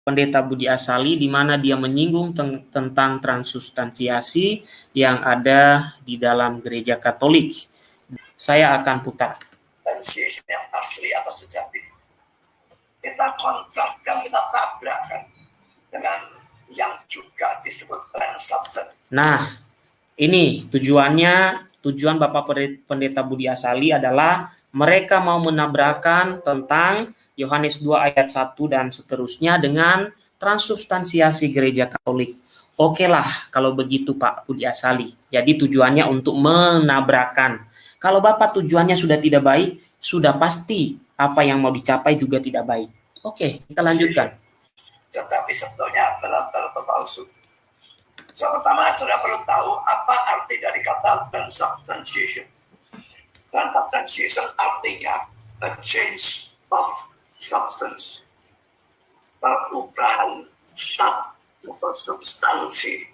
Pendeta Budi Asali, di mana dia menyinggung tentang transubstansiasi yang ada di dalam gereja Katolik. Saya akan putar. Transubstansiasi yang asli atau sejati. Kita kontraskan, kita tabrakan dengan yang juga disebut transubstansiasi. Nah, ini tujuan Bapak Pendeta Budi Asali adalah mereka mau menabrakan tentang Yohanes 2 ayat 1 dan seterusnya dengan transubstansiasi gereja Katolik. Oke lah kalau begitu Pak Budi Asali. Jadi tujuannya untuk menabrakan. Kalau Bapak tujuannya sudah tidak baik, sudah pasti apa yang mau dicapai juga tidak baik. Oke, kita lanjutkan. Tetapi sebetulnya adalah palsu. Pertama, saudara perlu tahu apa arti dari kata transubstantiation. Transubstantiation artinya a change of substance, perubahan zat atau substansi.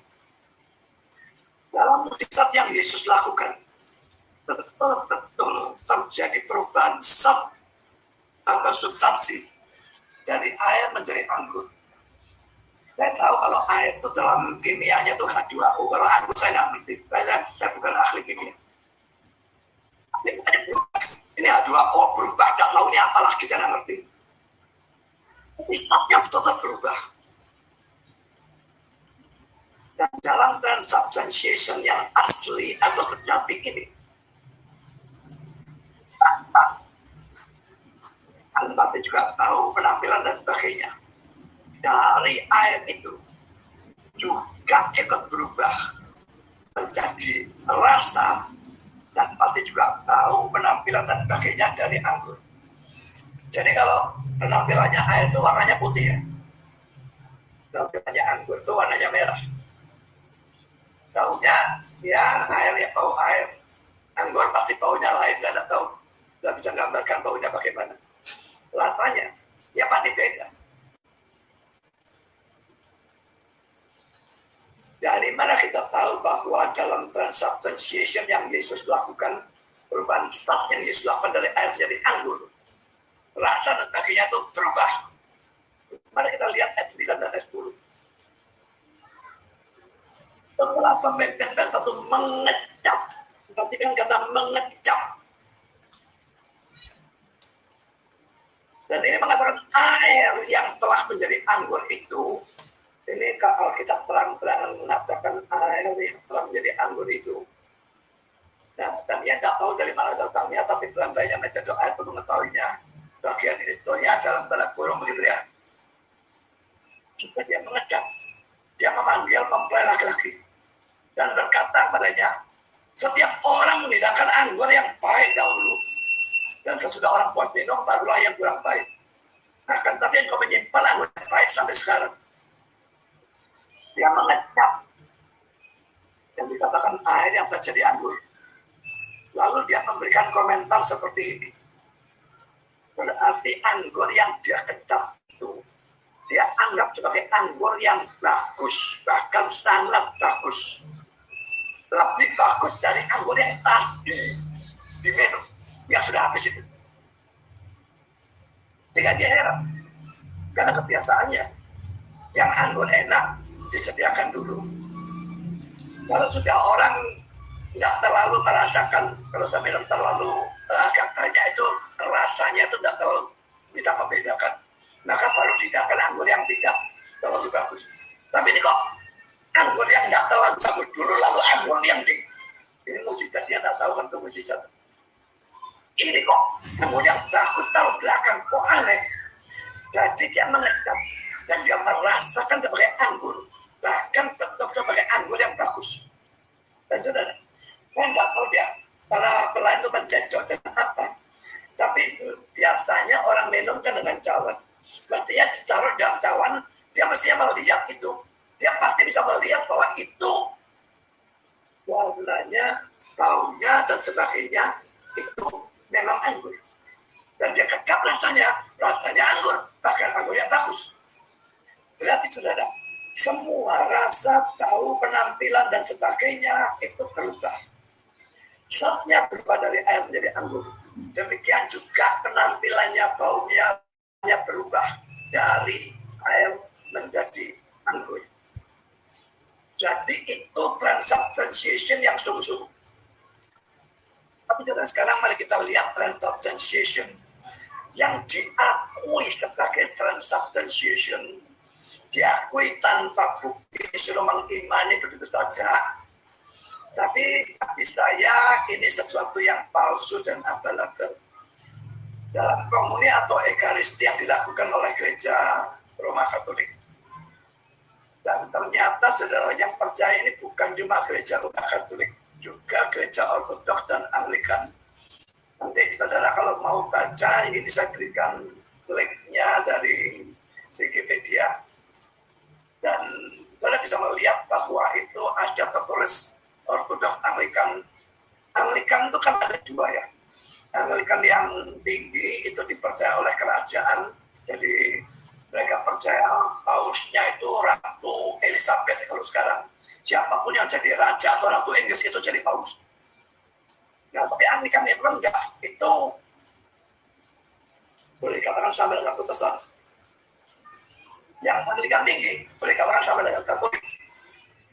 Dalam mukjizat yang Yesus lakukan, betul-betul terjadi perubahan zat atau substansi dari air menjadi anggur. Saya tahu kalau air itu dalam kimianya itu H2O. Kalau anggur saya nggak ngerti. Saya bukan ahli kimia. Ini H2O berubah dan lautnya apalagi saya nggak ngerti. Tapi statnya betul-betul berubah. Dan dalam transubstantiation yang asli atau sejati ini, Anda juga tahu penampilan dan sebagainya. Dari air itu juga ikut berubah menjadi rasa, dan pasti juga tahu penampilan dan sebagainya dari anggur. Jadi kalau penampilannya air itu warnanya putih ya, penampilannya anggur itu warnanya merah. Baunya ya air ya bau air, anggur pasti baunya lain. Saya tidak tahu, tidak bisa gambarkan baunya bagaimana. Rasanya ya pasti beda. Dari mana kita tahu bahwa dalam transubstantiation yang Yesus lakukan, perubahan zat yang Yesus lakukan dari air menjadi anggur, rasa dan sebagainya itu berubah. Mari kita lihat ayat 9 dan ayat 10. Setelah pemimpin bangsa itu mengecap, perhatikan kata mengecap. Dan ini mengatakan air yang telah menjadi anggur itu, ini kalau kita terang-terangan mengatakan air yang telah menjadi anggur itu. Nah, dan dia tidak tahu dari mana datangnya, tapi pelan-pelan yang baca doa itu mengetahuinya. Bagian ini sebetulnya dalam tanda kurung begitu ya. Supaya dia mengecap, dia memanggil mempelai laki-laki dan berkata padanya, setiap orang menghidangkan anggur yang pahit dahulu, dan sesudah orang puas minum barulah yang kurang pahit. Akan tapi engkau menyimpan anggur yang pahit sampai sekarang. Dia mengecap yang dikatakan air yang terjadi anggur. Lalu dia memberikan komentar seperti ini. Berarti anggur yang dia kecap itu, dia anggap sebagai anggur yang bagus, bahkan sangat bagus. Lebih bagus dari anggur yang tadi diminum, yang sudah habis itu. Sehingga dia heran, karena kebiasaannya, yang anggur enak disediakan dulu. Kalau sudah orang nggak terlalu merasakan, kalau saya minum terlalu katanya itu rasanya itu nggak terlalu bisa membedakan, maka baru disediakan anggur yang tidak terlalu bagus. Tapi ini kok anggur yang nggak terlalu bagus dulu, lalu anggur yang ini mujizat, dia nggak tahu kan itu mujizat. Ini kok anggur yang bagus taruh belakang, kok aneh. Jadi dia mengecap dan dia merasakan sebagai anggur, bahkan tetap sebagai anggur yang bagus. Dan saudara, saya nggak tahu dia para pelayan itu mencocok dengan apa. Tapi biasanya orang minum kan dengan cawan. Mestinya ditaruh dalam cawan, dia mestinya melihat itu. Dia pasti bisa melihat bahwa itu warnanya, baunya, dan sebagainya itu memang anggur. Dan dia kecap rasanya anggur, bahkan anggur yang bagus. Berarti saudara, semua rasa, tahu, penampilan, dan sebagainya itu berubah. Zatnya berubah dari air menjadi anggur. Demikian juga penampilannya, baunya berubah dari air menjadi anggur. Jadi itu transubstantiation yang sungguh-sungguh. Tapi sekarang mari kita lihat transubstantiation yang diakui sebagai transubstantiation, diakui tanpa bukti, disuruh mengimani begitu saja. Tapi bagi saya ini sesuatu yang palsu dan abal-abal. Dalam komuni atau ekaristi yang dilakukan oleh gereja Roma Katolik. Dan ternyata saudara yang percaya ini bukan cuma gereja Roma Katolik, juga gereja Ortodoks dan Anglikan. Nanti saudara kalau mau baca, ini saya berikan linknya dari Wikipedia. Dan saudara bisa melihat bahwa itu ada tertulis Ortodoks Anglikan. Anglikan itu kan ada dua ya. Anglikan yang tinggi itu dipercaya oleh kerajaan. Jadi mereka percaya pausnya itu Ratu Elizabeth kalau sekarang. Siapapun yang jadi raja atau Ratu Inggris itu jadi paus. Nah, tapi Anglikan yang rendah itu boleh dikatakan sama dengan Protestan. Yang Anglikan tinggi boleh dikatakan sama dengan Katolik.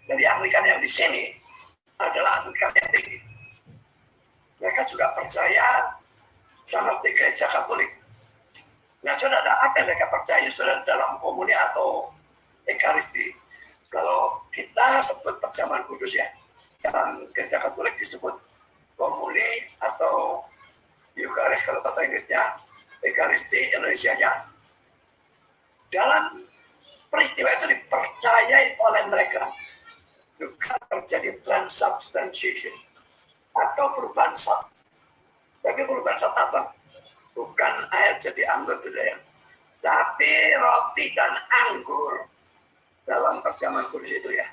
Jadi Anglikan yang di sini adalah Anglikan yang tinggi. Mereka juga percaya seperti gereja Katolik. Nah, saudara, apa yang mereka percaya saudara dalam komuni atau ekaristi? Kalau kita sebut perjamuan kudus ya, dalam gereja Katolik disebut komuni atau Eucharis kalau bahasa Inggrisnya, ekaristi Indonesianya. Dalam peristiwa itu dipercayai oleh mereka juga terjadi transubstantiation atau perubahan zat. Tapi perubahan zat apa? Bukan air jadi anggur sudah ya. Tapi roti dan anggur dalam perjamuan kudus itu ya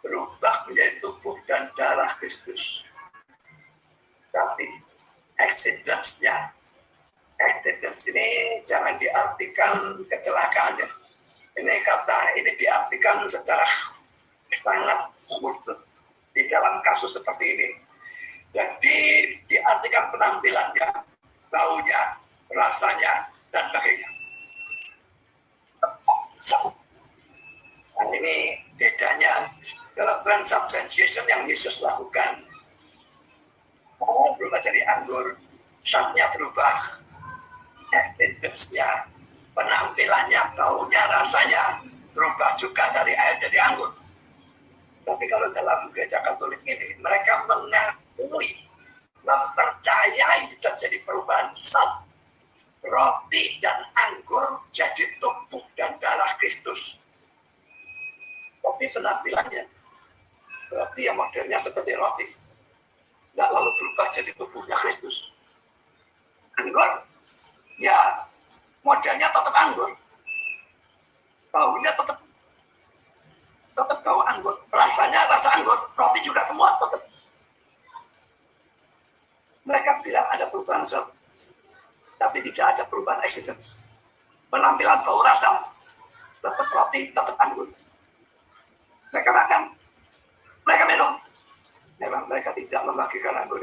berubah menjadi tubuh dan darah Kristus. Tapi accidents ini jangan diartikan kecelakaan ya. Ini kata ini diartikan secara sangat mutlak di dalam kasus seperti ini. Jadi diartikan penampilannya, baunya, rasanya, dan sebagainya. Nah, ini bedanya dalam transubstantiation yang Yesus lakukan. Berubah jadi anggur, zatnya berubah, evidence-nya, penampilannya, baunya, rasanya berubah juga dari air jadi anggur. Tapi kalau dalam gereja Katolik ini, mereka mengakui, mempercayai terjadi perubahan zat. Roti dan anggur jadi tubuh dan darah Kristus. Tapi penampilannya, roti yang modelnya seperti roti, tidak lalu berubah jadi tubuhnya Kristus. Anggur, ya modelnya tetap anggur. Baunya tetap bau anggur, rasanya rasa anggur, roti juga semua tetap. Mereka bilang ada perubahan zat, tapi tidak ada perubahan existence. Penampilan bau rasa, tetap roti, tetap anggur. Mereka makan, mereka minum. Memang mereka tidak membagikan anggur.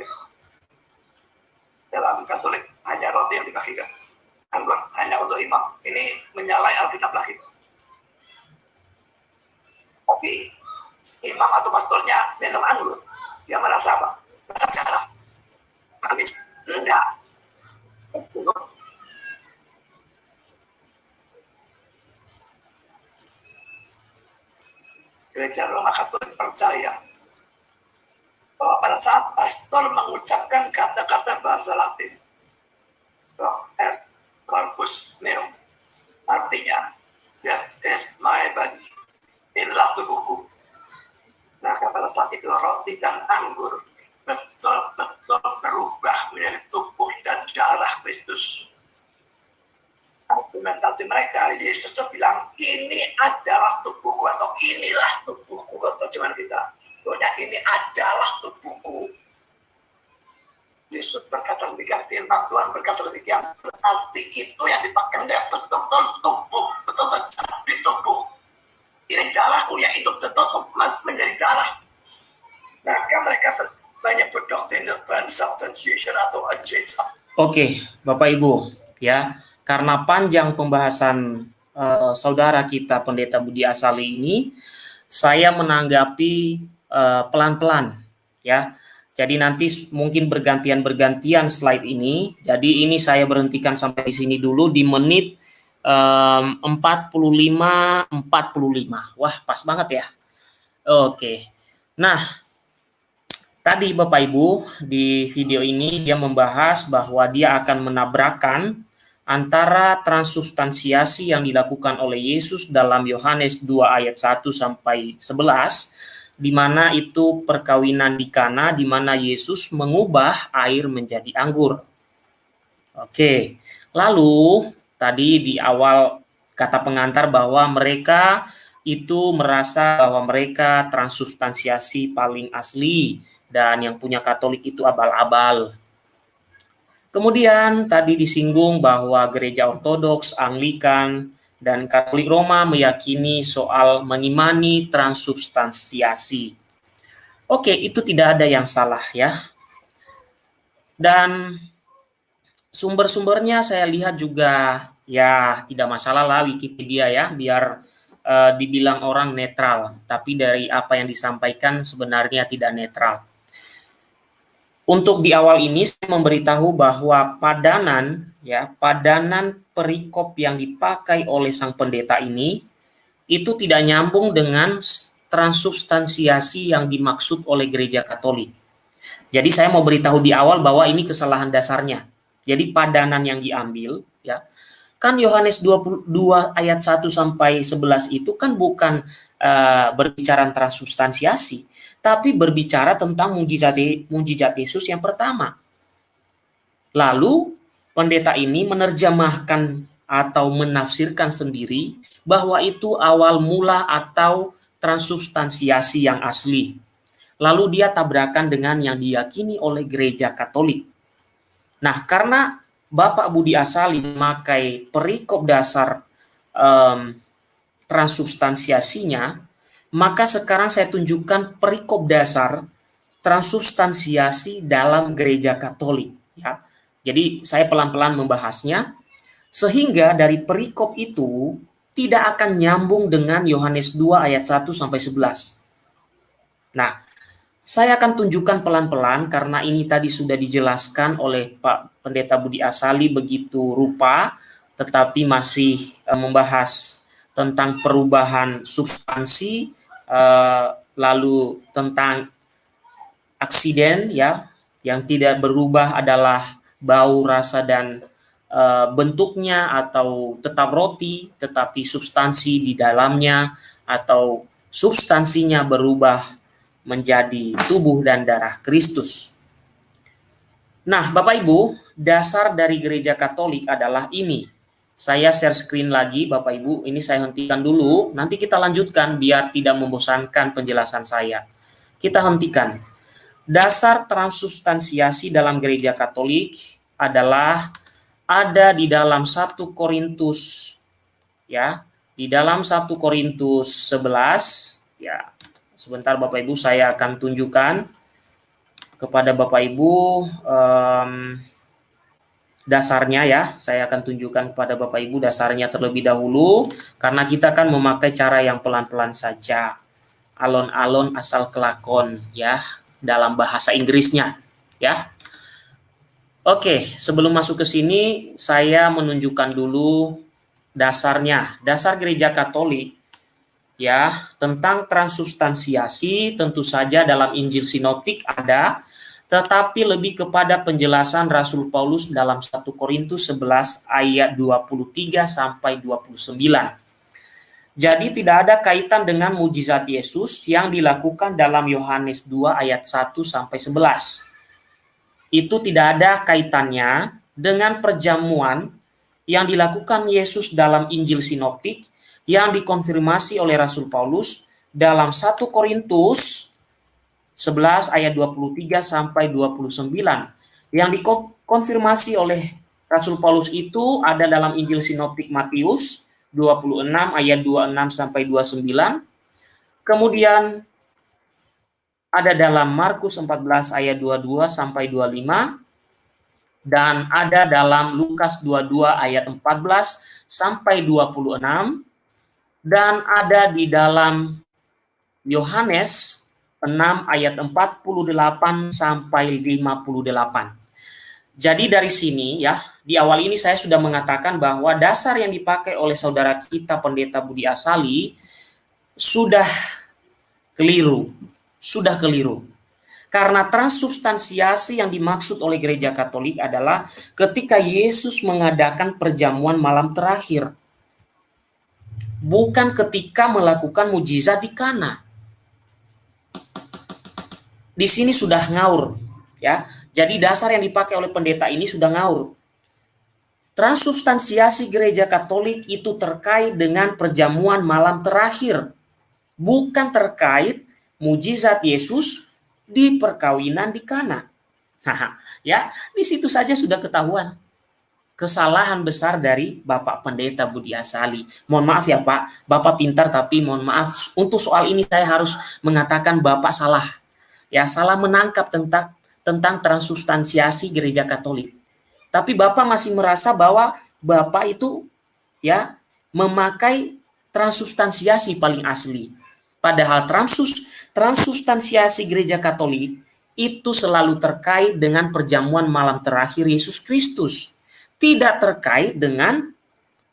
Dalam Katolik hanya roti yang dibagikan. Anggur hanya untuk imam. Ini menyalahi Alkitab lagi. Tapi imam atau pastornya minum anggur, dia merasa apa? Merasa darah. Manis? Enggak. Gereja Roma Katolik percaya bahwa pada saat pastor mengucapkan kata-kata bahasa Latin, corpus meum, artinya, this is my body. Inilah tubuhku. Nah, pada saat itu roti dan anggur betul-betul berubah menjadi tubuh dan darah Kristus. Argumentasi mereka, Yesus itu bilang, ini adalah tubuhku atau inilah tubuhku. Kalau terjemahan kita, pokoknya ini adalah tubuhku. Yesus berkata demikian, firman Tuhan berkata demikian. Berarti itu yang dipakai betul-betul tubuh, betul-betul di tubuh. Ini darahku yang hidup tertutup menjadi darah. Nah, kan mereka banyak berdoktrin transubstantiation atau unchanged. Oke, Bapak Ibu, ya, karena panjang pembahasan saudara kita Pendeta Budi Asali ini, saya menanggapi pelan-pelan ya. Jadi nanti mungkin bergantian slide ini. Jadi ini saya berhentikan sampai di sini dulu di menit 45. Wah, pas banget ya. Oke. Nah, tadi Bapak Ibu di video ini dia membahas bahwa dia akan menabrakkan antara transubstansiasi yang dilakukan oleh Yesus dalam Yohanes 2 ayat 1 sampai 11, di mana itu perkawinan di Kana, di mana Yesus mengubah air menjadi anggur. Oke, lalu tadi di awal kata pengantar bahwa mereka itu merasa bahwa mereka transubstansiasi paling asli dan yang punya Katolik itu abal-abal. Kemudian tadi disinggung bahwa gereja Ortodoks, Anglikan, dan Katolik Roma meyakini soal mengimani transubstansiasi. Oke, itu tidak ada yang salah ya. Dan sumber-sumbernya saya lihat juga ya tidak masalah lah Wikipedia ya, biar dibilang orang netral. Tapi dari apa yang disampaikan sebenarnya tidak netral. Untuk di awal ini saya memberitahu bahwa padanan perikop yang dipakai oleh sang pendeta ini itu tidak nyambung dengan transubstansiasi yang dimaksud oleh gereja Katolik. Jadi saya mau beritahu di awal bahwa ini kesalahan dasarnya. Jadi padanan yang diambil ya. Kan Yohanes 22 ayat 1 sampai 11 itu kan bukan berbicara transubstansiasi, tapi berbicara tentang mujizat Yesus yang pertama. Lalu pendeta ini menerjemahkan atau menafsirkan sendiri bahwa itu awal mula atau transubstansiasi yang asli. Lalu dia tabrakan dengan yang diyakini oleh gereja Katolik. Nah, karena Bapak Budi Asali memakai perikop dasar transubstansiasinya, maka sekarang saya tunjukkan perikop dasar transubstansiasi dalam gereja Katolik. Ya. Jadi saya pelan-pelan membahasnya, sehingga dari perikop itu tidak akan nyambung dengan Yohanes 2 ayat 1 sampai 11. Nah, saya akan tunjukkan pelan-pelan karena ini tadi sudah dijelaskan oleh Pak Pendeta Budi Asali begitu rupa, tetapi masih membahas tentang perubahan substansi, lalu tentang aksiden ya, yang tidak berubah adalah bau, rasa, dan bentuknya atau tetap roti, tetapi substansi di dalamnya atau substansinya berubah menjadi tubuh dan darah Kristus. Nah, Bapak Ibu, dasar dari gereja Katolik adalah ini. Saya share screen lagi, Bapak Ibu. Ini saya hentikan dulu. Nanti kita lanjutkan biar tidak membosankan penjelasan saya. Kita hentikan. Dasar transubstansiasi dalam gereja Katolik adalah ada di dalam 1 Korintus ya. Di dalam 1 Korintus 11 ya. Sebentar Bapak Ibu, saya akan tunjukkan kepada Bapak Ibu dasarnya ya. Saya akan tunjukkan kepada Bapak Ibu dasarnya terlebih dahulu, karena kita kan memakai cara yang pelan-pelan saja. Alon-alon asal kelakon ya, dalam bahasa Inggrisnya ya. Oke, sebelum masuk ke sini saya menunjukkan dulu dasarnya. Dasar gereja Katolik ya tentang transubstansiasi tentu saja dalam Injil Sinoptik ada, tetapi lebih kepada penjelasan Rasul Paulus dalam 1 Korintus 11 ayat 23 sampai 29. Jadi tidak ada kaitan dengan mujizat Yesus yang dilakukan dalam Yohanes 2 ayat 1 sampai 11. Itu tidak ada kaitannya dengan perjamuan yang dilakukan Yesus dalam Injil Sinoptik yang dikonfirmasi oleh Rasul Paulus dalam 1 Korintus 11 ayat 23 sampai 29. Yang dikonfirmasi oleh Rasul Paulus itu ada dalam Injil Sinoptik Matius 26 ayat 26 sampai 29. Kemudian ada dalam Markus 14 ayat 22 sampai 25. Dan ada dalam Lukas 22 ayat 14 sampai 26 dan ada di dalam Yohanes 6 ayat 48 sampai 58. Jadi dari sini ya, di awal ini saya sudah mengatakan bahwa dasar yang dipakai oleh saudara kita Pendeta Budi Asali sudah keliru. Sudah keliru. Karena transubstansiasi yang dimaksud oleh Gereja Katolik adalah ketika Yesus mengadakan perjamuan malam terakhir. Bukan ketika melakukan mujizat di Kana. Di sini sudah ngaur, ya. Jadi dasar yang dipakai oleh pendeta ini sudah ngaur. Transubstansiasi Gereja Katolik itu terkait dengan perjamuan malam terakhir, bukan terkait mujizat Yesus di perkawinan di Kana. Ya, di situ saja sudah ketahuan kesalahan besar dari Bapak Pendeta Budi Asali. Mohon maaf ya Pak, Bapak pintar tapi mohon maaf untuk soal ini saya harus mengatakan Bapak salah. Ya, salah menangkap tentang transubstansiasi Gereja Katolik. Tapi Bapak masih merasa bahwa Bapak itu ya memakai transubstansiasi paling asli. Padahal transubstansiasi Gereja Katolik itu selalu terkait dengan perjamuan malam terakhir Yesus Kristus. Tidak terkait dengan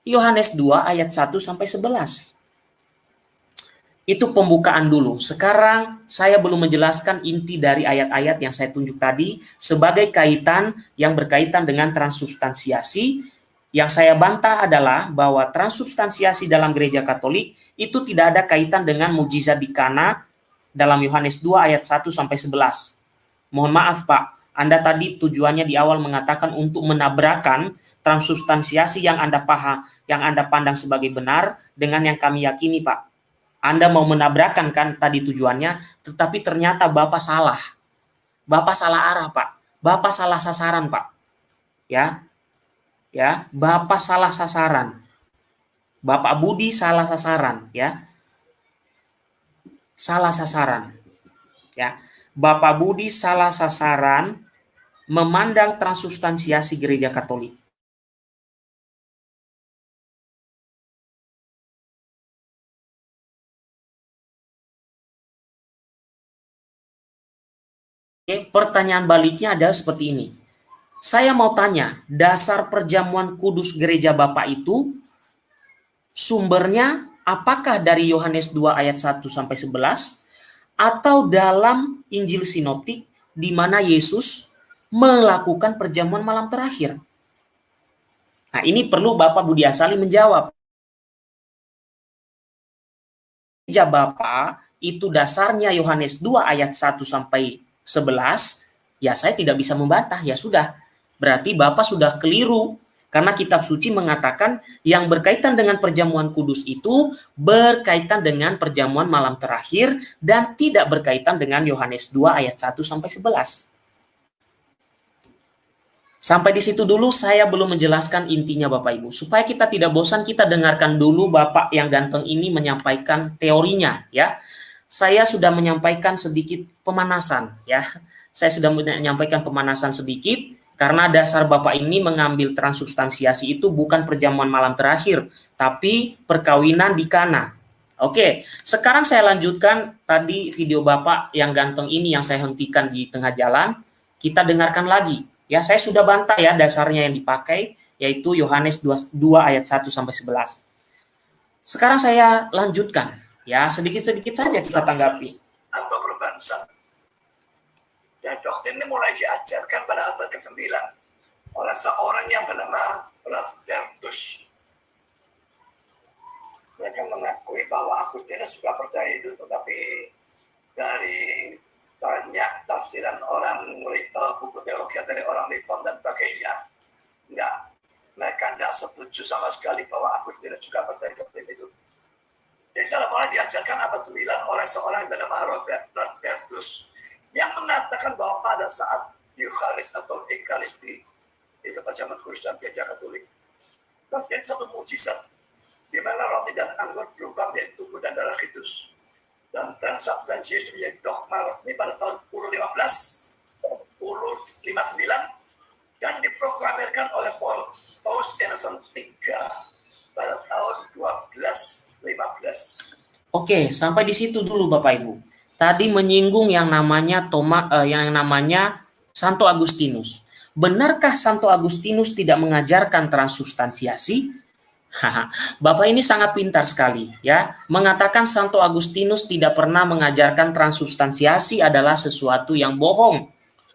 Yohanes 2 ayat 1 sampai 11. Itu pembukaan dulu. Sekarang saya belum menjelaskan inti dari ayat-ayat yang saya tunjuk tadi sebagai kaitan yang berkaitan dengan transubstansiasi. Yang saya bantah adalah bahwa transubstansiasi dalam Gereja Katolik itu tidak ada kaitan dengan mujizat di Kana dalam Yohanes 2 ayat 1 sampai 11. Mohon maaf Pak, Anda tadi tujuannya di awal mengatakan untuk menabrakan transubstansiasi yang Anda pandang sebagai benar dengan yang kami yakini Pak. Anda mau menabrakkan kan tadi tujuannya, tetapi ternyata Bapak salah. Bapak salah arah, Pak. Bapak salah sasaran, Pak. Ya. Ya, Bapak salah sasaran. Bapak Budi salah sasaran, ya. Salah sasaran. Ya. Bapak Budi salah sasaran memandang transubstansiasi Gereja Katolik. Oke, pertanyaan baliknya adalah seperti ini. Saya mau tanya, dasar perjamuan kudus gereja Bapak itu sumbernya apakah dari Yohanes 2 ayat 1 sampai 11 atau dalam Injil Sinoptik di mana Yesus melakukan perjamuan malam terakhir? Nah, ini perlu Bapak Budi Asali menjawab. Gereja Bapak itu dasarnya Yohanes 2 ayat 1 sampai 11, ya saya tidak bisa membantah, ya sudah. Berarti Bapak sudah keliru, karena kitab suci mengatakan yang berkaitan dengan perjamuan kudus itu berkaitan dengan perjamuan malam terakhir dan tidak berkaitan dengan Yohanes 2 ayat 1 sampai 11. Sampai di situ dulu saya belum menjelaskan intinya Bapak Ibu. Supaya kita tidak bosan, kita dengarkan dulu Bapak yang ganteng ini menyampaikan teorinya ya. Saya sudah menyampaikan sedikit pemanasan ya. Saya sudah menyampaikan pemanasan sedikit karena dasar Bapak ini mengambil transubstansiasi itu bukan perjamuan malam terakhir, tapi perkawinan di Kana. Oke, sekarang saya lanjutkan tadi video Bapak yang ganteng ini yang saya hentikan di tengah jalan. Kita dengarkan lagi. Ya, saya sudah bantah ya dasarnya yang dipakai, yaitu Yohanes 2 ayat 1 sampai 11. Sekarang saya lanjutkan. Ya, sedikit-sedikit saja kita tanggapi. Atau berbangsa. Dan doktrin ini mulai diajarkan pada abad ke-9 oleh seorang yang bernama Tertus. Mereka mengakui bahwa Agustinus juga percaya itu, tetapi dari banyak tafsiran orang buku teologi dari orang Reform dan sebagainya, mereka tidak setuju sama sekali bahwa Agustinus juga percaya doktrin itu. Jadi dalam mulai diajarkan abad 9 oleh seorang yang bernama Robert Tertus, yang mengatakan bahwa pada saat Eucharis atau Ekaristi itu perjamuan kudus dan Gereja Katolik terjadi satu mujizat di mana roti dan anggur berubah menjadi tubuh dan darah Kristus, dan transubstansiasi menjadi dogma resmi pada tahun 1059 dan diproklamirkan oleh Paus Innocent III Oke, sampai di situ dulu Bapak Ibu. Tadi menyinggung yang namanya Santo Agustinus. Benarkah Santo Agustinus tidak mengajarkan transubstansiasi? Bapak ini sangat pintar sekali ya, mengatakan Santo Agustinus tidak pernah mengajarkan transubstansiasi adalah sesuatu yang bohong.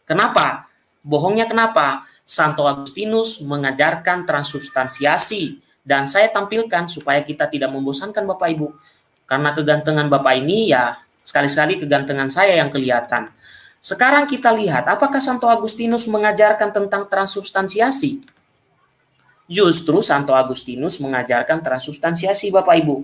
Kenapa? Bohongnya kenapa? Santo Agustinus mengajarkan transubstansiasi dan saya tampilkan supaya kita tidak membosankan Bapak Ibu. Karena kegantengan Bapak ini ya sekali-sekali kegantengan saya yang kelihatan. Sekarang kita lihat apakah Santo Agustinus mengajarkan tentang transubstansiasi? Justru Santo Agustinus mengajarkan transubstansiasi Bapak Ibu.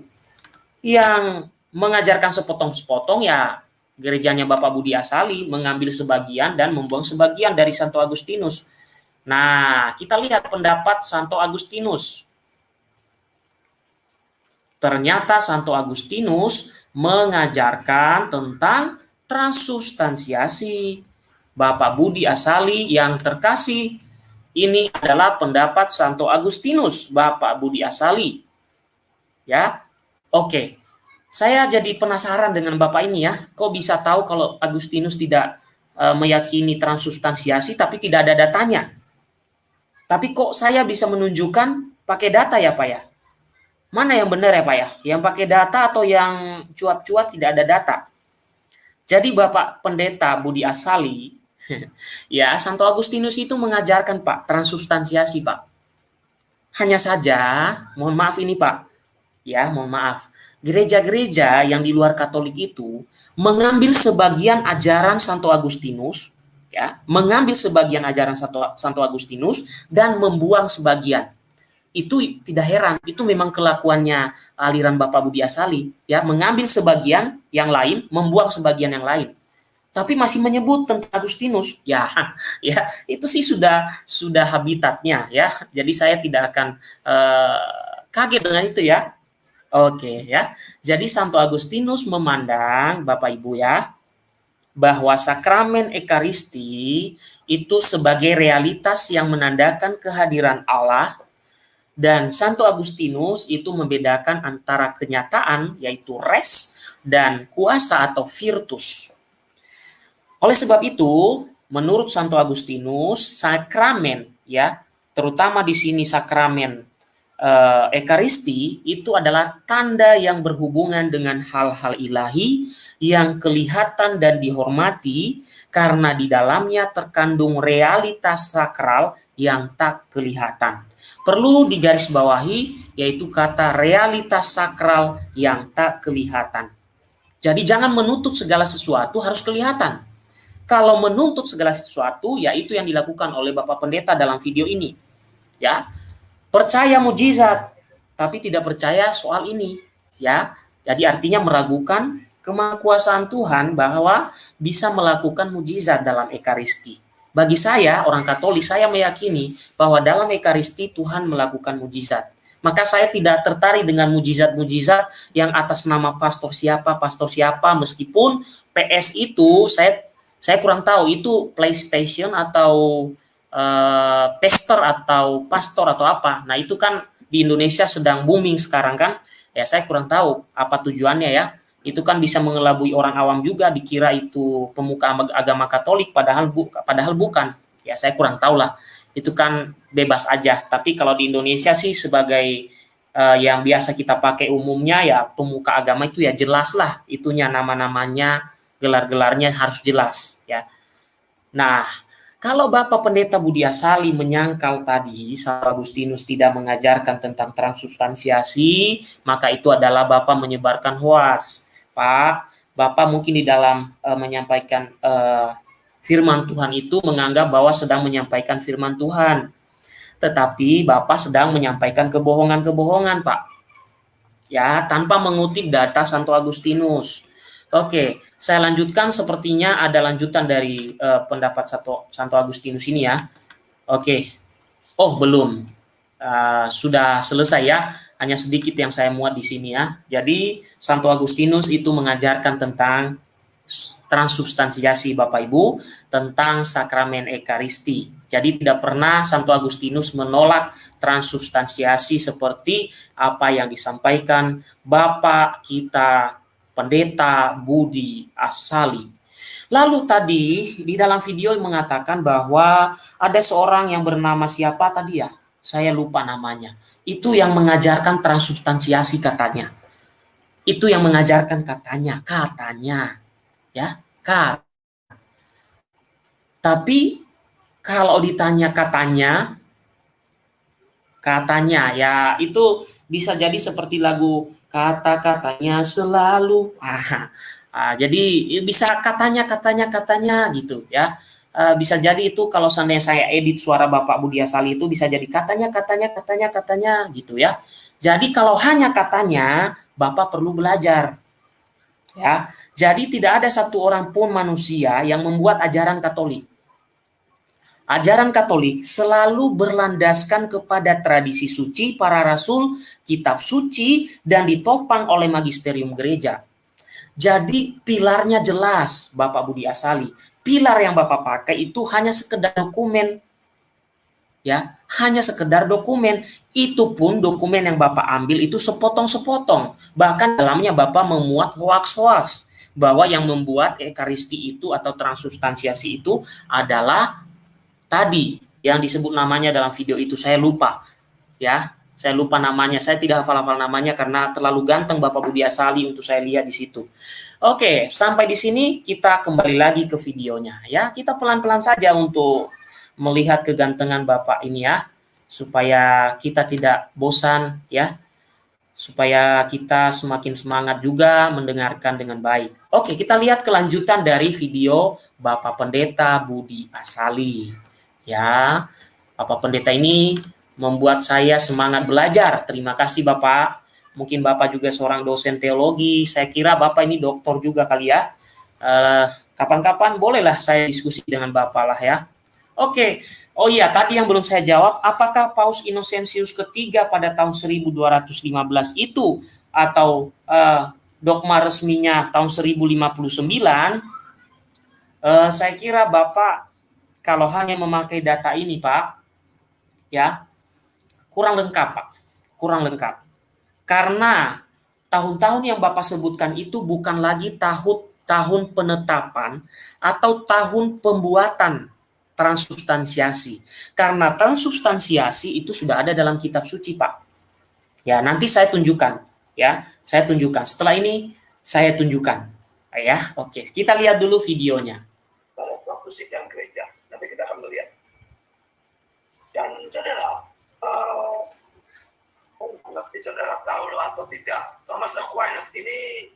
Yang mengajarkan sepotong-sepotong ya gerejanya Bapak Budi Asali mengambil sebagian dan membuang sebagian dari Santo Agustinus. Nah, kita lihat pendapat Santo Agustinus. Ternyata Santo Agustinus mengajarkan tentang transubstansiasi. Bapak Budi Asali yang terkasih, ini adalah pendapat Santo Agustinus, Bapak Budi Asali. Ya, oke. Saya jadi penasaran dengan Bapak ini ya. Kok bisa tahu kalau Agustinus tidak meyakini transubstansiasi tapi tidak ada datanya? Tapi kok saya bisa menunjukkan pakai data ya Pak ya? Mana yang benar ya Pak ya? Yang pakai data atau yang cuap-cuap tidak ada data? Jadi Bapak Pendeta Budi Asali, ya Santo Agustinus itu mengajarkan Pak transubstansiasi Pak. Hanya saja, mohon maaf ini Pak, ya mohon maaf. Gereja-gereja yang di luar Katolik itu mengambil sebagian ajaran Santo Agustinus, ya, mengambil sebagian ajaran Santo Agustinus dan membuang sebagian. Itu tidak heran, itu memang kelakuannya aliran Bapak Budi Asali, ya, mengambil sebagian yang lain, membuang sebagian yang lain. Tapi masih menyebut tentang Agustinus, ya, ya itu sih sudah habitatnya, ya. Jadi saya tidak akan kaget dengan itu ya. Oke ya, jadi Santo Agustinus memandang Bapak Ibu ya, bahwa sakramen Ekaristi itu sebagai realitas yang menandakan kehadiran Allah, dan Santo Agustinus itu membedakan antara kenyataan yaitu res dan kuasa atau virtus. Oleh sebab itu, menurut Santo Agustinus, sakramen ya, terutama di sini sakramen Ekaristi itu adalah tanda yang berhubungan dengan hal-hal ilahi yang kelihatan dan dihormati karena di dalamnya terkandung realitas sakral yang tak kelihatan. Perlu digarisbawahi yaitu kata realitas sakral yang tak kelihatan. Jadi jangan menuntut segala sesuatu harus kelihatan. Kalau menuntut segala sesuatu ya itu yang dilakukan oleh Bapak Pendeta dalam video ini. Ya. Percaya mujizat, tapi tidak percaya soal ini, ya. Jadi artinya meragukan kemahakuasaan Tuhan bahwa bisa melakukan mujizat dalam Ekaristi. Bagi saya, orang Katolik, saya meyakini bahwa dalam Ekaristi Tuhan melakukan mujizat. Maka saya tidak tertarik dengan mujizat-mujizat yang atas nama pastor siapa, meskipun PS itu saya kurang tahu itu PlayStation atau tester atau pastor atau apa. Nah itu kan di Indonesia sedang booming sekarang kan. Ya saya kurang tahu apa tujuannya ya. Itu kan bisa mengelabui orang awam juga dikira itu pemuka agama Katolik padahal bukan. Ya saya kurang tahu lah. Itu kan bebas aja. Tapi kalau di Indonesia sih sebagai yang biasa kita pakai umumnya ya pemuka agama itu ya jelas lah. Itunya nama-namanya, gelar-gelarnya harus jelas ya. Nah, kalau Bapak Pendeta Budi Asali menyangkal tadi Santo Agustinus tidak mengajarkan tentang transubstansiasi, maka itu adalah Bapak menyebarkan hoaks. Pak, Bapak mungkin di dalam menyampaikan firman Tuhan itu menganggap bahwa sedang menyampaikan firman Tuhan. Tetapi Bapak sedang menyampaikan kebohongan-kebohongan, Pak. Ya, tanpa mengutip data Santo Agustinus. Oke, saya lanjutkan, sepertinya ada lanjutan dari pendapat Santo Agustinus ini ya. Oke, oh belum, sudah selesai ya, hanya sedikit yang saya muat di sini ya. Jadi Santo Agustinus itu mengajarkan tentang transubstansiasi Bapak Ibu, tentang sakramen Ekaristi. Jadi tidak pernah Santo Agustinus menolak transubstansiasi seperti apa yang disampaikan Bapak kita Pendeta Budi Asali. Lalu tadi di dalam video mengatakan bahwa ada seorang yang bernama siapa tadi ya? Saya lupa namanya. Itu yang mengajarkan transubstansiasi katanya. Itu yang mengajarkan katanya, ya. Tapi kalau ditanya katanya ya itu bisa jadi seperti lagu kata-katanya selalu. Jadi bisa katanya gitu ya. Bisa jadi itu kalau seandainya saya edit suara Bapak Budi Asali itu bisa jadi katanya gitu ya. Jadi kalau hanya katanya, Bapak perlu belajar ya. Jadi tidak ada satu orang pun manusia yang membuat ajaran Katolik. Ajaran Katolik selalu berlandaskan kepada tradisi suci para rasul, kitab suci, dan ditopang oleh magisterium gereja. Jadi pilarnya jelas, Bapak Budi Asali. Pilar yang Bapak pakai itu hanya sekedar dokumen. Ya, hanya sekedar dokumen. Itu pun dokumen yang Bapak ambil itu sepotong-sepotong. Bahkan dalamnya Bapak memuat hoaks-hoaks bahwa yang membuat ekaristi itu atau transubstansiasi itu adalah tadi yang disebut namanya dalam video itu saya lupa ya, saya lupa namanya, saya tidak hafal-hafal namanya karena terlalu ganteng Bapak Budi Asali untuk saya lihat di situ. Oke, sampai di sini kita kembali lagi ke videonya ya. Kita pelan-pelan saja untuk melihat kegantengan Bapak ini ya, supaya kita tidak bosan ya, supaya kita semakin semangat juga mendengarkan dengan baik. Oke, kita lihat kelanjutan dari video Bapak Pendeta Budi Asali. Ya, Bapak Pendeta ini membuat saya semangat belajar. Terima kasih Bapak. Mungkin Bapak juga seorang dosen teologi. Saya kira Bapak ini doktor juga kali ya. Kapan-kapan bolehlah saya diskusi dengan Bapak lah ya. Oke. Oh iya, tadi yang belum saya jawab, apakah Paus Innocentius ketiga pada tahun 1215 itu atau dogma resminya tahun 1059? Saya kira Bapak kalau hanya memakai data ini, Pak, ya, kurang lengkap, Pak. Kurang lengkap. Karena tahun-tahun yang Bapak sebutkan itu bukan lagi tahun penetapan atau tahun pembuatan transubstansiasi. Karena transubstansiasi itu sudah ada dalam kitab suci, Pak. Ya, nanti saya tunjukkan, ya. Saya tunjukkan. Setelah ini saya tunjukkan. Ya, oke. Kita lihat dulu videonya. Pada waktu sidang gereja, nanti kita akan melihat. Dan saudara, nanti saudara tahu atau tidak, Thomas Aquinas ini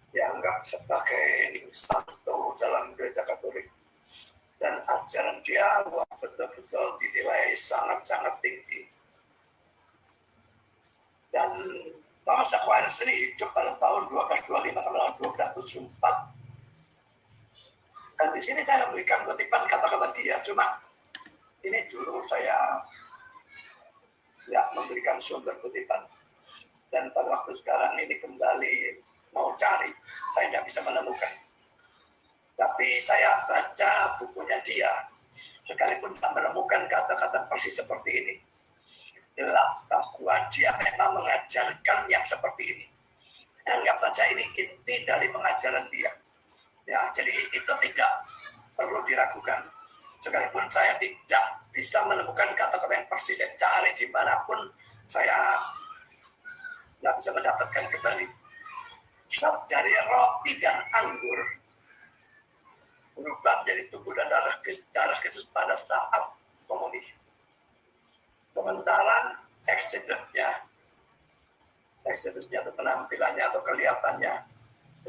dianggap sebagai santo dalam gereja Katolik. Dan ajaran dia betul-betul dinilai sangat-sangat tinggi. Dan Thomas Aquinas ini hidup pada tahun 1225 sampai 1274. Dan di sini saya memberikan kutipan kata-kata dia, cuma ini dulu saya memberikan sumber kutipan. Dan pada waktu sekarang ini kembali mau cari, saya tidak bisa menemukan. Tapi saya baca bukunya dia, sekalipun tak menemukan kata-kata persis seperti ini. Jelas bahwa dia memang mengajarkan yang seperti ini. Anggap saja ini inti dari pengajaran dia. Ya, jadi itu tidak perlu diragukan. Sekalipun saya tidak bisa menemukan kata-kata yang persis, saya cari dimanapun, saya tidak bisa mendapatkan kembali. Sebab dari roti dan anggur berubah menjadi tubuh dan darah Kristus pada saat komuni. Sementara Exodusnya itu penampilannya atau kelihatannya,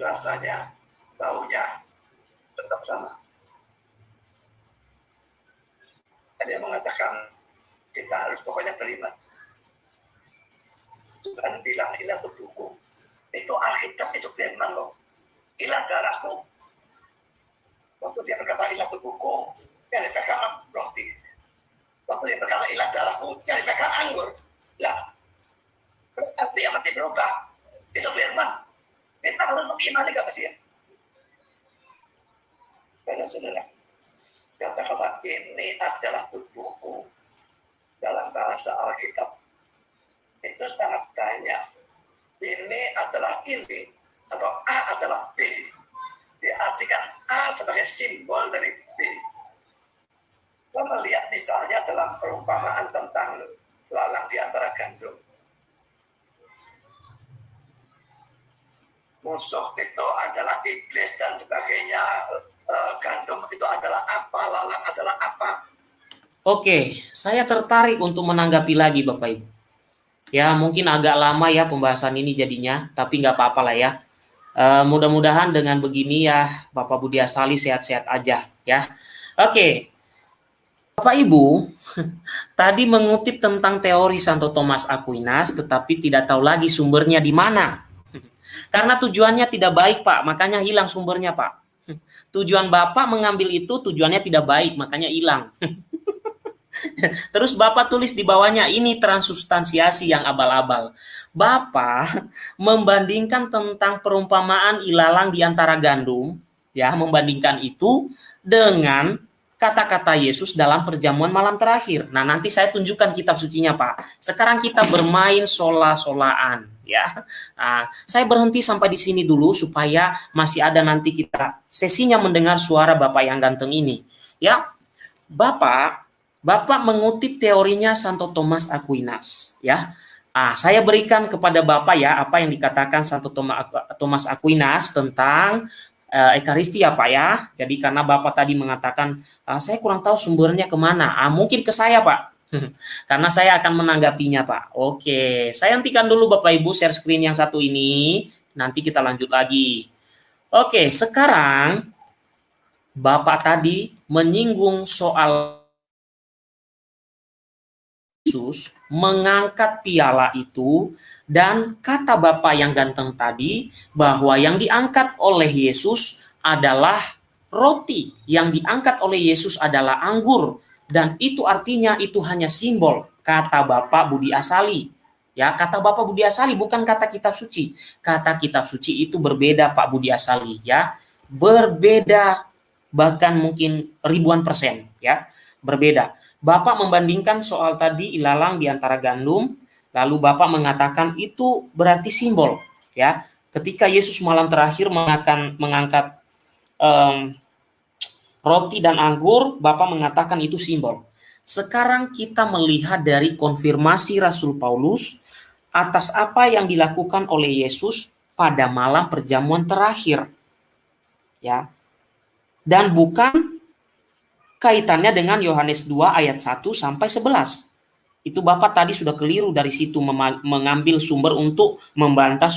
rasanya, baunya tetap sama. Dia mengatakan kita harus pokoknya terima. Tuhan bilang inilah tubuhku. Itu Alkitab, itu firman loh. Inilah darahku. Waktu dia berkata inilah tubuhku, yang dipegang roti. Waktu dia berkata inilah darahku, yang dipegang anggur. Lah, berarti yang mati berubah. Itu firman. Kita harus mengimani kata dia. Karena saudara, kata-kata ini adalah tubuhku dalam bahasa Alkitab. Itu sangat banyak ini adalah ini, atau A adalah B. Diartikan A sebagai simbol dari B. Kita melihat misalnya dalam perumpamaan tentang lalang di antara gandum. Musuh itu adalah iblis dan sebagainya. Gandum itu adalah apa, lalang adalah apa. Oke, saya tertarik untuk menanggapi lagi Bapak Ibu. Ya, mungkin agak lama ya pembahasan ini jadinya, tapi nggak apa-apa lah ya. Mudah-mudahan dengan begini ya Bapak Budi Asali sehat-sehat aja ya. Oke, Bapak Ibu, tadi mengutip tentang teori Santo Thomas Aquinas, tetapi tidak tahu lagi sumbernya di mana. Karena tujuannya tidak baik, Pak, makanya hilang sumbernya, Pak. Tujuan Bapak mengambil itu tujuannya tidak baik, makanya hilang. Terus Bapak tulis di bawahnya, ini transubstansiasi yang abal-abal. Bapak membandingkan tentang perumpamaan ilalang di antara gandum, ya, membandingkan itu dengan kata-kata Yesus dalam perjamuan malam terakhir. Nah, nanti saya tunjukkan kitab sucinya, Pak. Sekarang kita bermain sola-solaan, ya. Nah, saya berhenti sampai di sini dulu supaya masih ada nanti kita sesinya mendengar suara Bapak yang ganteng ini, ya. Bapak mengutip teorinya Santo Thomas Aquinas, ya. Saya berikan kepada Bapak ya apa yang dikatakan Santo Thomas Aquinas tentang Ekaristi ya Pak ya. Jadi karena Bapak tadi mengatakan saya kurang tahu sumbernya kemana. Mungkin ke saya Pak. Karena saya akan menanggapinya Pak. Oke, saya hentikan dulu Bapak Ibu share screen yang satu ini. Nanti kita lanjut lagi. Oke, sekarang Bapak tadi menyinggung soal Yesus mengangkat piala itu, dan kata Bapak yang ganteng tadi bahwa yang diangkat oleh Yesus adalah roti, yang diangkat oleh Yesus adalah anggur, dan itu artinya itu hanya simbol, kata Bapak Budi Asali. Ya, kata Bapak Budi Asali, bukan kata kitab suci. Kata kitab suci itu berbeda Pak Budi Asali, ya. Berbeda bahkan mungkin ribuan persen, ya. Berbeda. Bapak membandingkan soal tadi ilalang di antara gandum, lalu Bapak mengatakan itu berarti simbol, ya. Ketika Yesus malam terakhir mengangkat roti dan anggur, Bapak mengatakan itu simbol. Sekarang kita melihat dari konfirmasi Rasul Paulus atas apa yang dilakukan oleh Yesus pada malam perjamuan terakhir, ya. Dan bukan kaitannya dengan Yohanes 2 ayat 1 sampai 11. Itu Bapak tadi sudah keliru dari situ mengambil sumber untuk membantah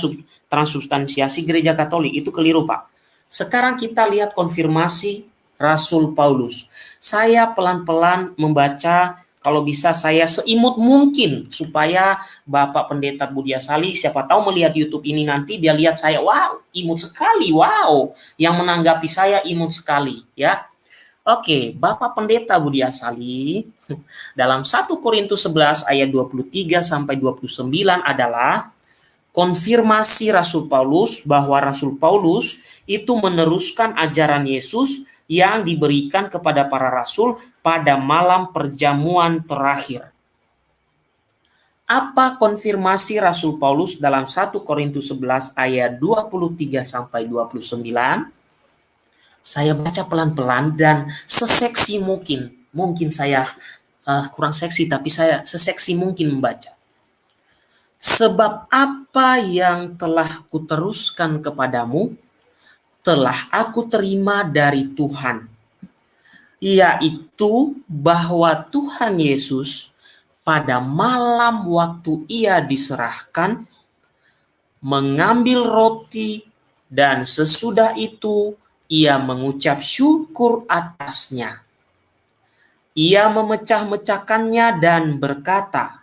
transubstansiasi gereja Katolik. Itu keliru, Pak. Sekarang kita lihat konfirmasi Rasul Paulus. Saya pelan-pelan membaca, kalau bisa saya seimut mungkin supaya Bapak Pendeta Budi Asali siapa tahu melihat YouTube ini nanti dia lihat saya, wow, imut sekali, wow. Yang menanggapi saya imut sekali, ya. Oke, Bapak Pendeta Budi Asali, dalam 1 Korintus 11 ayat 23 sampai 29 adalah konfirmasi Rasul Paulus bahwa Rasul Paulus itu meneruskan ajaran Yesus yang diberikan kepada para rasul pada malam perjamuan terakhir. Apa konfirmasi Rasul Paulus dalam 1 Korintus 11 ayat 23 sampai 29? Saya baca pelan-pelan dan seseksi mungkin. Mungkin saya kurang seksi, tapi saya seseksi mungkin membaca. Sebab apa yang telah kuteruskan kepadamu, telah aku terima dari Tuhan, yaitu bahwa Tuhan Yesus pada malam waktu ia diserahkan, mengambil roti, dan sesudah itu ia mengucap syukur atasnya. Ia memecah-mecahkannya dan berkata,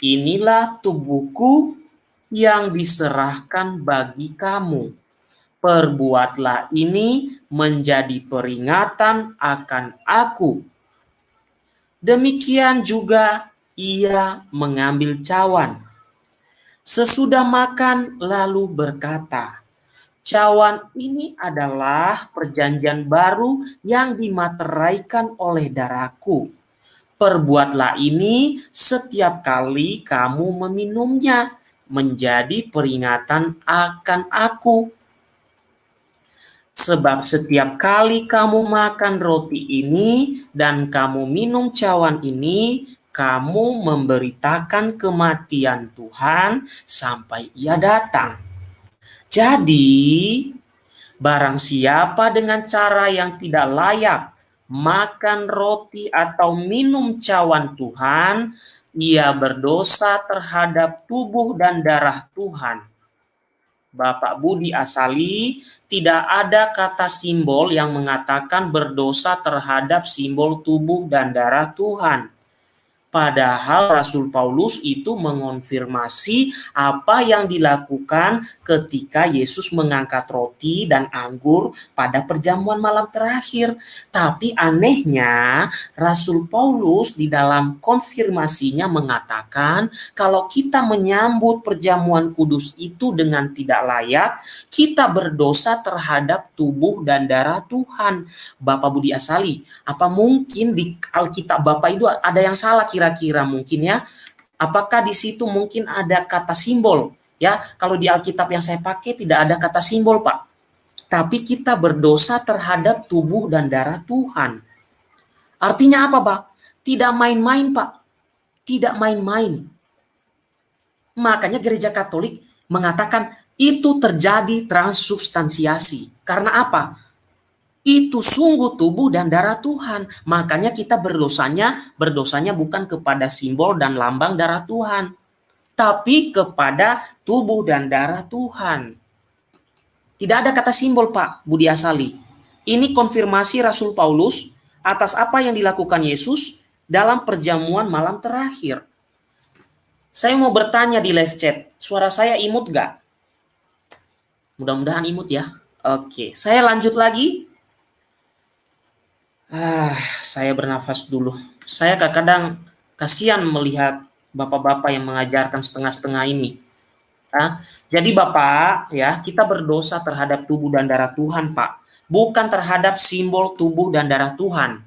inilah tubuhku yang diserahkan bagi kamu. Perbuatlah ini menjadi peringatan akan aku. Demikian juga ia mengambil cawan. Sesudah makan lalu berkata, cawan ini adalah perjanjian baru yang dimateraikan oleh darahku. Perbuatlah ini setiap kali kamu meminumnya menjadi peringatan akan aku. Sebab setiap kali kamu makan roti ini dan kamu minum cawan ini, kamu memberitakan kematian Tuhan sampai Ia datang. Jadi, barang siapa dengan cara yang tidak layak makan roti atau minum cawan Tuhan, ia berdosa terhadap tubuh dan darah Tuhan. Bapak Budi Asali, tidak ada kata simbol yang mengatakan berdosa terhadap simbol tubuh dan darah Tuhan. Padahal Rasul Paulus itu mengonfirmasi apa yang dilakukan ketika Yesus mengangkat roti dan anggur pada perjamuan malam terakhir. Tapi anehnya Rasul Paulus di dalam konfirmasinya mengatakan kalau kita menyambut perjamuan kudus itu dengan tidak layak, kita berdosa terhadap tubuh dan darah Tuhan. Bapak Budi Asali, apa mungkin di Alkitab Bapak itu ada yang salah kira-kira mungkin ya? Apakah di situ mungkin ada kata simbol? Ya, kalau di Alkitab yang saya pakai tidak ada kata simbol, Pak. Tapi kita berdosa terhadap tubuh dan darah Tuhan. Artinya apa, Pak? Tidak main-main, Pak. Tidak main-main. Makanya Gereja Katolik mengatakan itu terjadi transubstansiasi. Karena apa? Itu sungguh tubuh dan darah Tuhan. Makanya kita berdosanya bukan kepada simbol dan lambang darah Tuhan, tapi kepada tubuh dan darah Tuhan. Tidak ada kata simbol, Pak Budi Asali. Ini konfirmasi Rasul Paulus atas apa yang dilakukan Yesus dalam perjamuan malam terakhir. Saya mau bertanya di live chat, suara saya imut gak? Mudah-mudahan imut ya. Oke, saya lanjut lagi. Saya bernafas dulu. Saya kadang kasihan melihat bapak-bapak yang mengajarkan setengah-setengah ini. Jadi Bapak, ya, kita berdosa terhadap tubuh dan darah Tuhan, Pak. Bukan terhadap simbol tubuh dan darah Tuhan.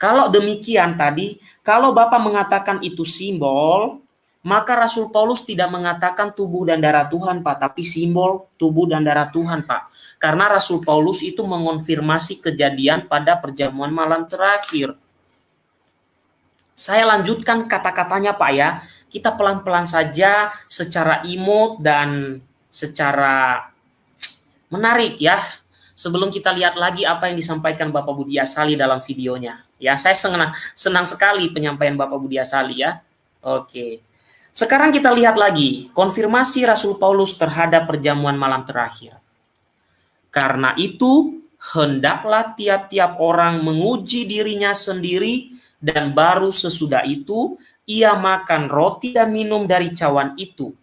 Kalau demikian tadi, kalau Bapak mengatakan itu simbol, maka Rasul Paulus tidak mengatakan tubuh dan darah Tuhan, Pak, tapi simbol tubuh dan darah Tuhan, Pak. Karena Rasul Paulus itu mengonfirmasi kejadian pada perjamuan malam terakhir. Saya lanjutkan kata-katanya, Pak, ya. Kita pelan-pelan saja secara imut dan secara menarik ya. Sebelum kita lihat lagi apa yang disampaikan Bapak Budi Asali dalam videonya. Ya, saya senang sekali penyampaian Bapak Budi Asali ya. Oke. Sekarang kita lihat lagi konfirmasi Rasul Paulus terhadap perjamuan malam terakhir. Karena itu, hendaklah tiap-tiap orang menguji dirinya sendiri dan baru sesudah itu ia makan roti dan minum dari cawan itu.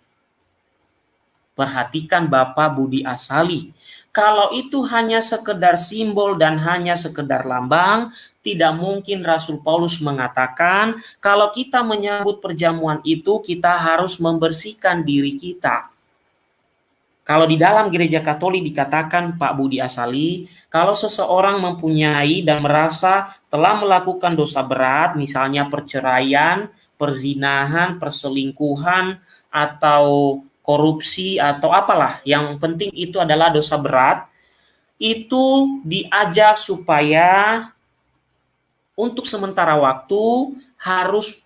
Perhatikan Bapak Budi Asali, kalau itu hanya sekedar simbol dan hanya sekedar lambang, tidak mungkin Rasul Paulus mengatakan kalau kita menyambut perjamuan itu kita harus membersihkan diri kita. Kalau di dalam Gereja Katolik dikatakan, Pak Budi Asali, kalau seseorang mempunyai dan merasa telah melakukan dosa berat, misalnya perceraian, perzinahan, perselingkuhan, atau korupsi, atau apalah, yang penting itu adalah dosa berat, itu diajak supaya untuk sementara waktu harus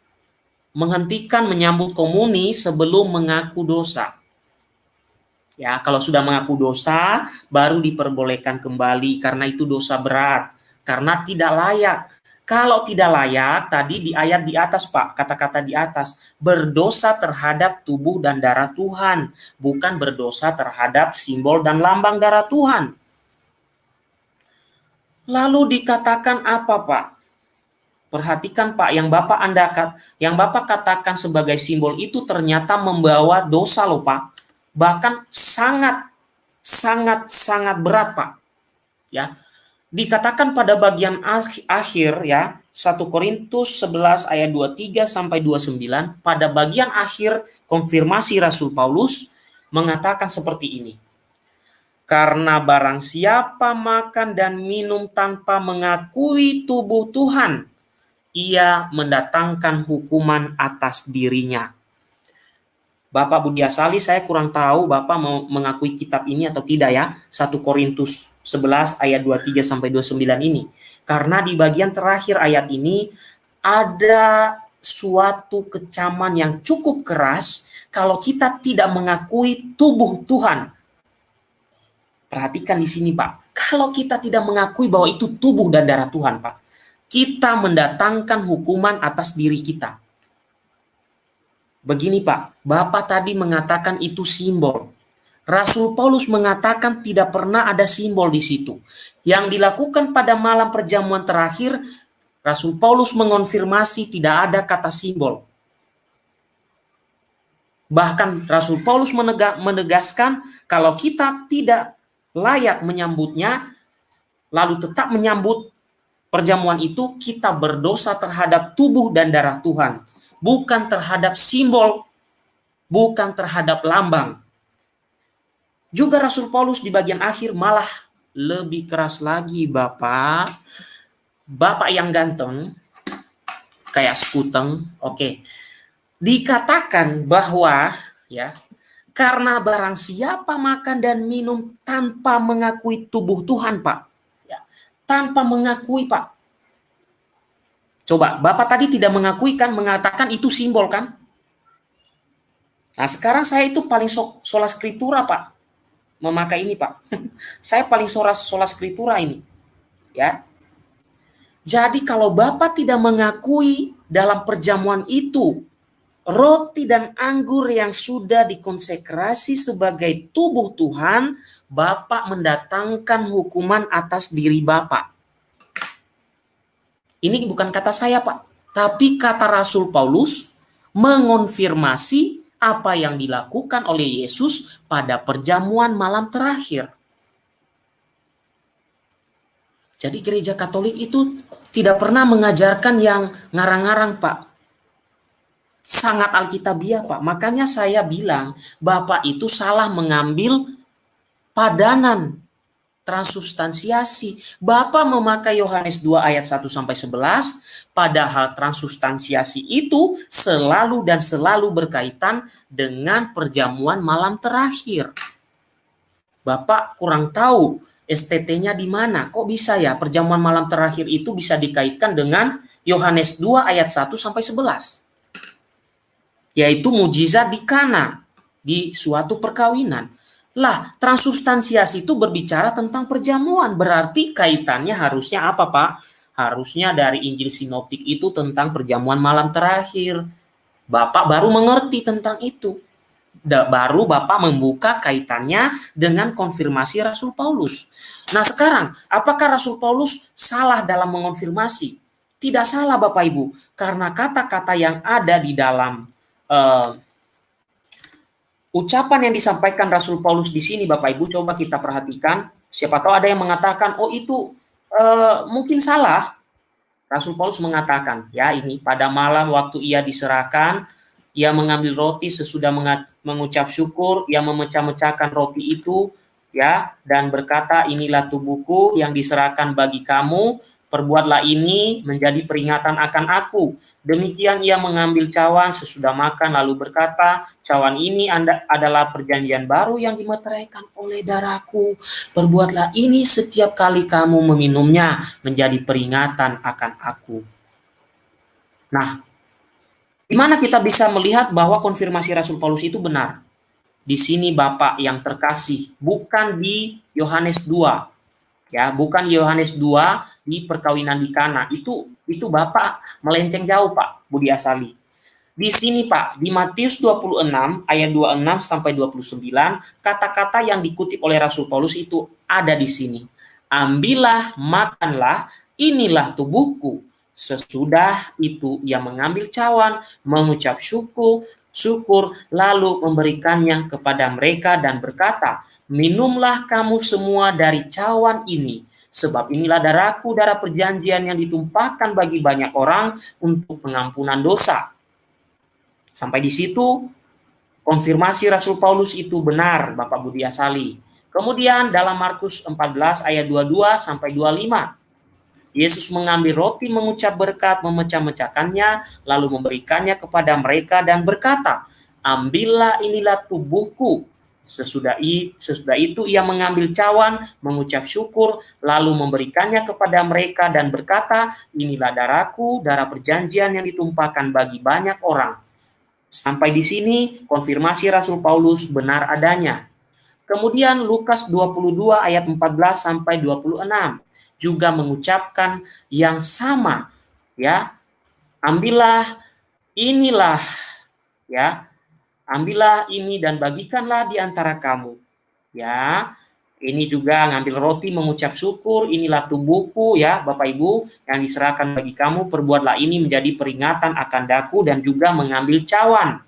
menghentikan menyambut komuni sebelum mengaku dosa. Ya, kalau sudah mengaku dosa, baru diperbolehkan kembali karena itu dosa berat, karena tidak layak. Kalau tidak layak, tadi di ayat di atas, Pak, kata-kata di atas, berdosa terhadap tubuh dan darah Tuhan, bukan berdosa terhadap simbol dan lambang darah Tuhan. Lalu dikatakan apa, Pak? Perhatikan, Pak, yang Bapak katakan sebagai simbol itu ternyata membawa dosa loh, Pak. Bahkan sangat berat, Pak. Ya. Dikatakan pada bagian akhir ya, 1 Korintus 11 ayat 23 sampai 29, pada bagian akhir konfirmasi Rasul Paulus mengatakan seperti ini. Karena barang siapa makan dan minum tanpa mengakui tubuh Tuhan, ia mendatangkan hukuman atas dirinya. Bapak Budi Asali, saya kurang tahu Bapak mau mengakui kitab ini atau tidak ya, 1 Korintus 11 ayat 23 sampai 29 ini. Karena di bagian terakhir ayat ini ada suatu kecaman yang cukup keras kalau kita tidak mengakui tubuh Tuhan. Perhatikan di sini, Pak. Kalau kita tidak mengakui bahwa itu tubuh dan darah Tuhan, Pak, kita mendatangkan hukuman atas diri kita. Begini Pak, Bapak tadi mengatakan itu simbol. Rasul Paulus mengatakan tidak pernah ada simbol di situ. Yang dilakukan pada malam perjamuan terakhir, Rasul Paulus mengonfirmasi tidak ada kata simbol. Bahkan Rasul Paulus menegaskan kalau kita tidak layak menyambutnya, lalu tetap menyambut perjamuan itu, kita berdosa terhadap tubuh dan darah Tuhan. Bukan terhadap simbol, bukan terhadap lambang. Juga Rasul Paulus di bagian akhir malah lebih keras lagi, Bapak. Bapak yang ganteng, kayak sekuteng, oke. Dikatakan bahwa, ya, karena barang siapa makan dan minum tanpa mengakui tubuh Tuhan, Pak. Ya, tanpa mengakui, Pak. Coba, Bapak tadi tidak mengakui kan, mengatakan itu simbol kan? Nah, sekarang saya itu paling sola scriptura, Pak. Memakai ini, Pak. Saya paling sola scriptura ini. Ya. Jadi kalau Bapak tidak mengakui dalam perjamuan itu roti dan anggur yang sudah dikonsekrasi sebagai tubuh Tuhan, Bapak mendatangkan hukuman atas diri Bapak. Ini bukan kata saya, Pak, tapi kata Rasul Paulus mengonfirmasi apa yang dilakukan oleh Yesus pada perjamuan malam terakhir. Jadi gereja Katolik itu tidak pernah mengajarkan yang ngarang-ngarang, Pak. Sangat alkitabiah, Pak. Makanya saya bilang, Bapak itu salah mengambil padanan transubstansiasi. Bapak memakai Yohanes 2 ayat 1 sampai 11, padahal transubstansiasi itu selalu dan selalu berkaitan dengan perjamuan malam terakhir. Bapak kurang tahu STT-nya di mana. Kok bisa ya perjamuan malam terakhir itu bisa dikaitkan dengan Yohanes 2 ayat 1 sampai 11? Yaitu mujizat di Kana, di suatu perkawinan. Lah, transubstansiasi itu berbicara tentang perjamuan. Berarti kaitannya harusnya apa, Pak? Harusnya dari Injil Sinoptik itu tentang perjamuan malam terakhir. Bapak baru mengerti tentang itu. Baru Bapak membuka kaitannya dengan konfirmasi Rasul Paulus. Nah sekarang, apakah Rasul Paulus salah dalam mengonfirmasi? Tidak salah Bapak Ibu, karena kata-kata yang ada di dalam ucapan yang disampaikan Rasul Paulus di sini, Bapak Ibu, coba kita perhatikan. Siapa tahu ada yang mengatakan, oh itu mungkin salah. Rasul Paulus mengatakan, ya ini pada malam waktu ia diserahkan, ia mengambil roti sesudah mengucap syukur, ia memecah-mecahkan roti itu, ya, dan berkata, inilah tubuhku yang diserahkan bagi kamu, perbuatlah ini menjadi peringatan akan aku. Demikian ia mengambil cawan sesudah makan lalu berkata, cawan ini adalah perjanjian baru yang dimeteraikan oleh darahku. Perbuatlah ini setiap kali kamu meminumnya menjadi peringatan akan aku. Nah, di mana kita bisa melihat bahwa konfirmasi Rasul Paulus itu benar? Di sini Bapak yang terkasih, bukan di Yohanes 2. Ya, bukan Yohanes 2 di perkawinan di Kana. Itu Bapak melenceng jauh, Pak Budi Asali. Di sini, Pak, di Matius 26 ayat 26 sampai 29, kata-kata yang dikutip oleh Rasul Paulus itu ada di sini. Ambillah, makanlah, inilah tubuhku. Sesudah itu ia mengambil cawan, mengucap syukur, lalu memberikannya kepada mereka dan berkata, minumlah kamu semua dari cawan ini, sebab inilah darahku, darah perjanjian yang ditumpahkan bagi banyak orang untuk pengampunan dosa. Sampai di situ, konfirmasi Rasul Paulus itu benar, Bapak Budi Asali. Kemudian dalam Markus 14 ayat 22 sampai 25, Yesus mengambil roti, mengucap berkat, memecah-mecahkannya, lalu memberikannya kepada mereka dan berkata, ambillah inilah tubuhku. Sesudah itu ia mengambil cawan, mengucap syukur, lalu memberikannya kepada mereka dan berkata, inilah darahku, darah perjanjian yang ditumpahkan bagi banyak orang. Sampai di sini konfirmasi Rasul Paulus benar adanya. Kemudian Lukas 22 ayat 14 sampai 26 juga mengucapkan yang sama, ya. Ambillah inilah, ya. Ambillah ini dan bagikanlah di antara kamu. Ya, ini juga ngambil roti mengucap syukur, inilah tubuhku ya Bapak Ibu yang diserahkan bagi kamu, perbuatlah ini menjadi peringatan akan daku, dan juga mengambil cawan.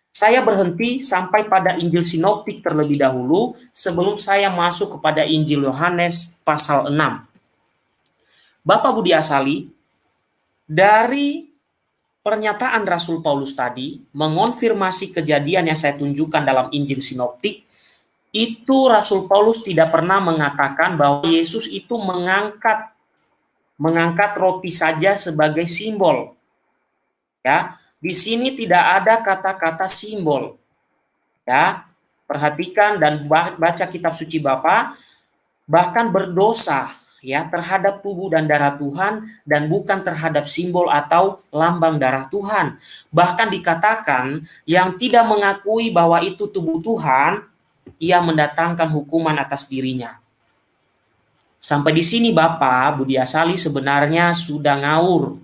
Saya berhenti sampai pada Injil Sinoptik terlebih dahulu sebelum saya masuk kepada Injil Yohanes pasal 6. Bapak Budi Asali, dari pernyataan Rasul Paulus tadi mengonfirmasi kejadian yang saya tunjukkan dalam Injil Sinoptik, itu Rasul Paulus tidak pernah mengatakan bahwa Yesus itu mengangkat roti saja sebagai simbol. Ya, di sini tidak ada kata-kata simbol. Ya, perhatikan dan baca kitab suci Bapak, bahkan berdosa ya terhadap tubuh dan darah Tuhan, dan bukan terhadap simbol atau lambang darah Tuhan. Bahkan dikatakan yang tidak mengakui bahwa itu tubuh Tuhan, ia mendatangkan hukuman atas dirinya. Sampai di sini Bapak Budi Asali sebenarnya sudah ngawur.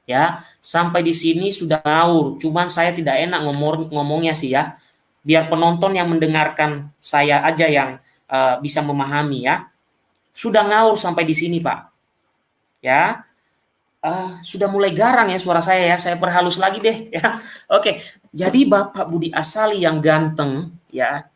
Ya, sampai di sini sudah ngawur. Cuman saya tidak enak ngomongnya sih ya. Biar penonton yang mendengarkan saya aja yang bisa memahami ya. Sudah ngawur sampai di sini, Pak. Ya, sudah mulai garang ya suara saya ya. Saya perhalus lagi deh ya. Oke, jadi Bapak Budi Asali yang ganteng ya.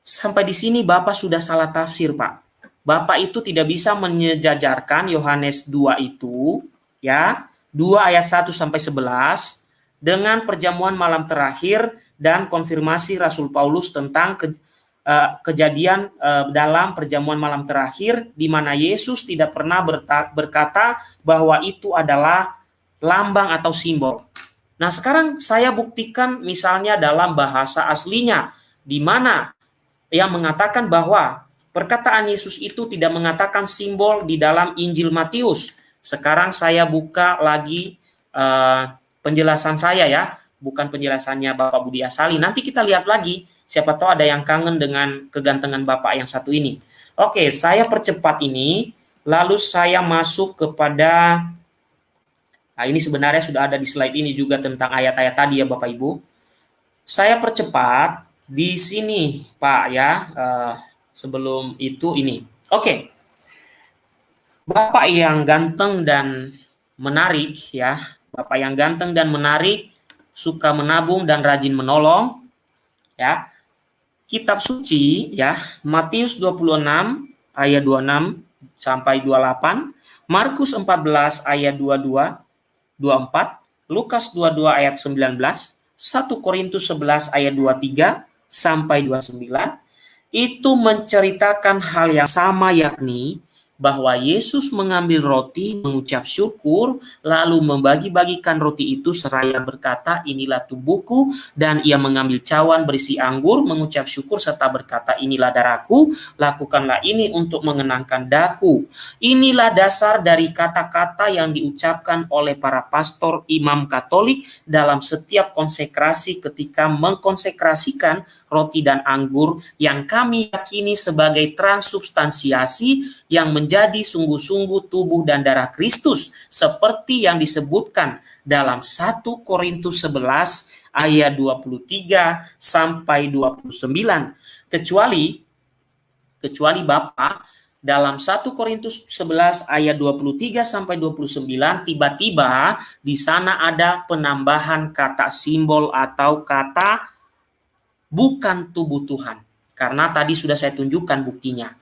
Sampai di sini Bapak sudah salah tafsir, Pak. Bapak itu tidak bisa menyejajarkan Yohanes 2 itu ya, 2 ayat 1 sampai 11 dengan perjamuan malam terakhir dan konfirmasi Rasul Paulus tentang kejadian dalam perjamuan malam terakhir, di mana Yesus tidak pernah berkata bahwa itu adalah lambang atau simbol. Nah, sekarang saya buktikan misalnya dalam bahasa aslinya, di mana yang mengatakan bahwa perkataan Yesus itu tidak mengatakan simbol di dalam Injil Matius. Sekarang saya buka lagi penjelasan saya ya, bukan penjelasannya Bapak Budi Asali. Nanti kita lihat lagi, siapa tahu ada yang kangen dengan kegantengan Bapak yang satu ini. Oke, saya percepat ini, lalu saya masuk kepada, nah ini sebenarnya sudah ada di slide ini juga tentang ayat-ayat tadi ya Bapak Ibu. Saya percepat di sini Pak ya, sebelum itu ini. Oke, Bapak yang ganteng dan menarik ya, Bapak yang ganteng dan menarik, suka menabung dan rajin menolong ya. Kitab suci ya, Matius 26 ayat 26 sampai 28, Markus 14 ayat 22 24, Lukas 22 ayat 19, 1 Korintus 11 ayat 23 sampai 29 itu menceritakan hal yang sama, yakni bahwa Yesus mengambil roti, mengucap syukur, lalu membagi-bagikan roti itu seraya berkata, inilah tubuhku, dan ia mengambil cawan berisi anggur, mengucap syukur serta berkata, inilah darahku, lakukanlah ini untuk mengenangkan daku. Inilah dasar dari kata-kata yang diucapkan oleh para pastor imam Katolik dalam setiap konsekrasi ketika mengkonsekrasikan roti dan anggur yang kami yakini sebagai transubstansiasi yang menjadi sungguh-sungguh tubuh dan darah Kristus seperti yang disebutkan dalam 1 Korintus 11 ayat 23 sampai 29. Kecuali Bapak dalam 1 Korintus 11 ayat 23 sampai 29 tiba-tiba di sana ada penambahan kata simbol atau kata bukan tubuh Tuhan. Karena tadi sudah saya tunjukkan buktinya.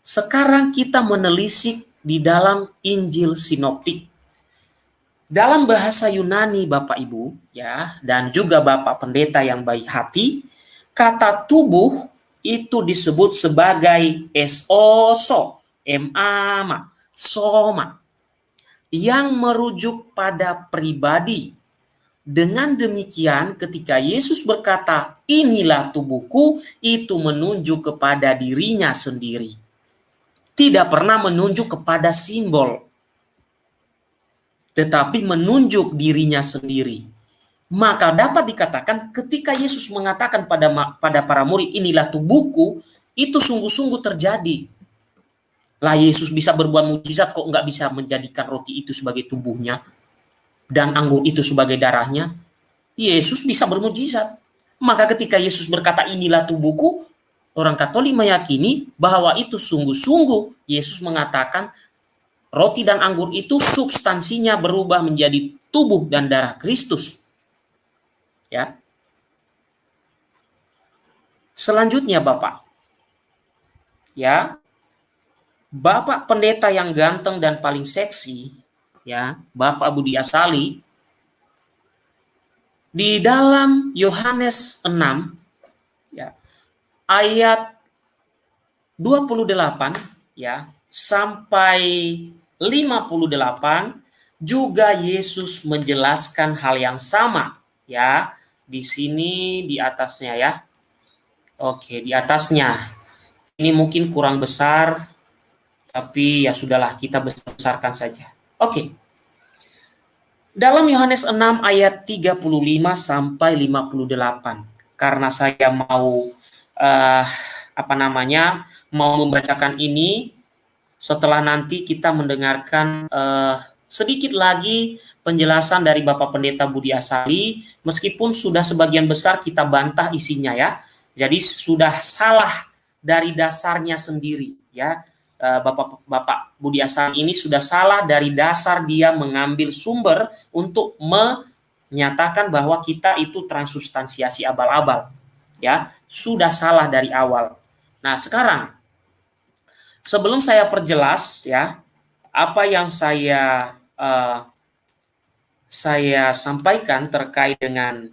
Sekarang kita menelisik di dalam Injil Sinoptik. Dalam bahasa Yunani Bapak Ibu ya, dan juga Bapak Pendeta yang baik hati, kata tubuh itu disebut sebagai esoso, emama, soma, yang merujuk pada pribadi Dengan demikian, ketika Yesus berkata, "Inilah tubuhku," itu menunjuk kepada dirinya sendiri. Tidak pernah menunjuk kepada simbol, tetapi menunjuk dirinya sendiri. Maka dapat dikatakan ketika Yesus mengatakan pada para murid, "Inilah tubuhku," itu sungguh-sungguh terjadi. Lah Yesus bisa berbuat mukjizat, kok nggak bisa menjadikan roti itu sebagai tubuhnya dan anggur itu sebagai darahnya? Yesus bisa bermukjizat. Maka ketika Yesus berkata, "Inilah tubuhku," orang Katolik meyakini bahwa itu sungguh-sungguh Yesus mengatakan roti dan anggur itu substansinya berubah menjadi tubuh dan darah Kristus. Ya. Selanjutnya Bapak. Ya. Bapak pendeta yang ganteng dan paling seksi, ya, Bapak Budi Asali, di dalam Yohanes 6 ya, ayat 28 ya sampai 58 juga Yesus menjelaskan hal yang sama ya. Di sini di atasnya ya. Oke, di atasnya. Ini mungkin kurang besar, tapi ya sudahlah, kita besarkan saja. Oke. Dalam Yohanes 6 ayat 35 sampai 58. Karena saya mau mau membacakan ini setelah nanti kita mendengarkan sedikit lagi penjelasan dari Bapak Pendeta Budi Asali, meskipun sudah sebagian besar kita bantah isinya ya. Jadi sudah salah dari dasarnya sendiri ya. Bapak Budi Asali ini sudah salah dari dasar dia mengambil sumber untuk menyatakan bahwa kita itu transubstansiasi abal-abal. Ya, sudah salah dari awal. Nah, sekarang sebelum saya perjelas ya apa yang saya sampaikan terkait dengan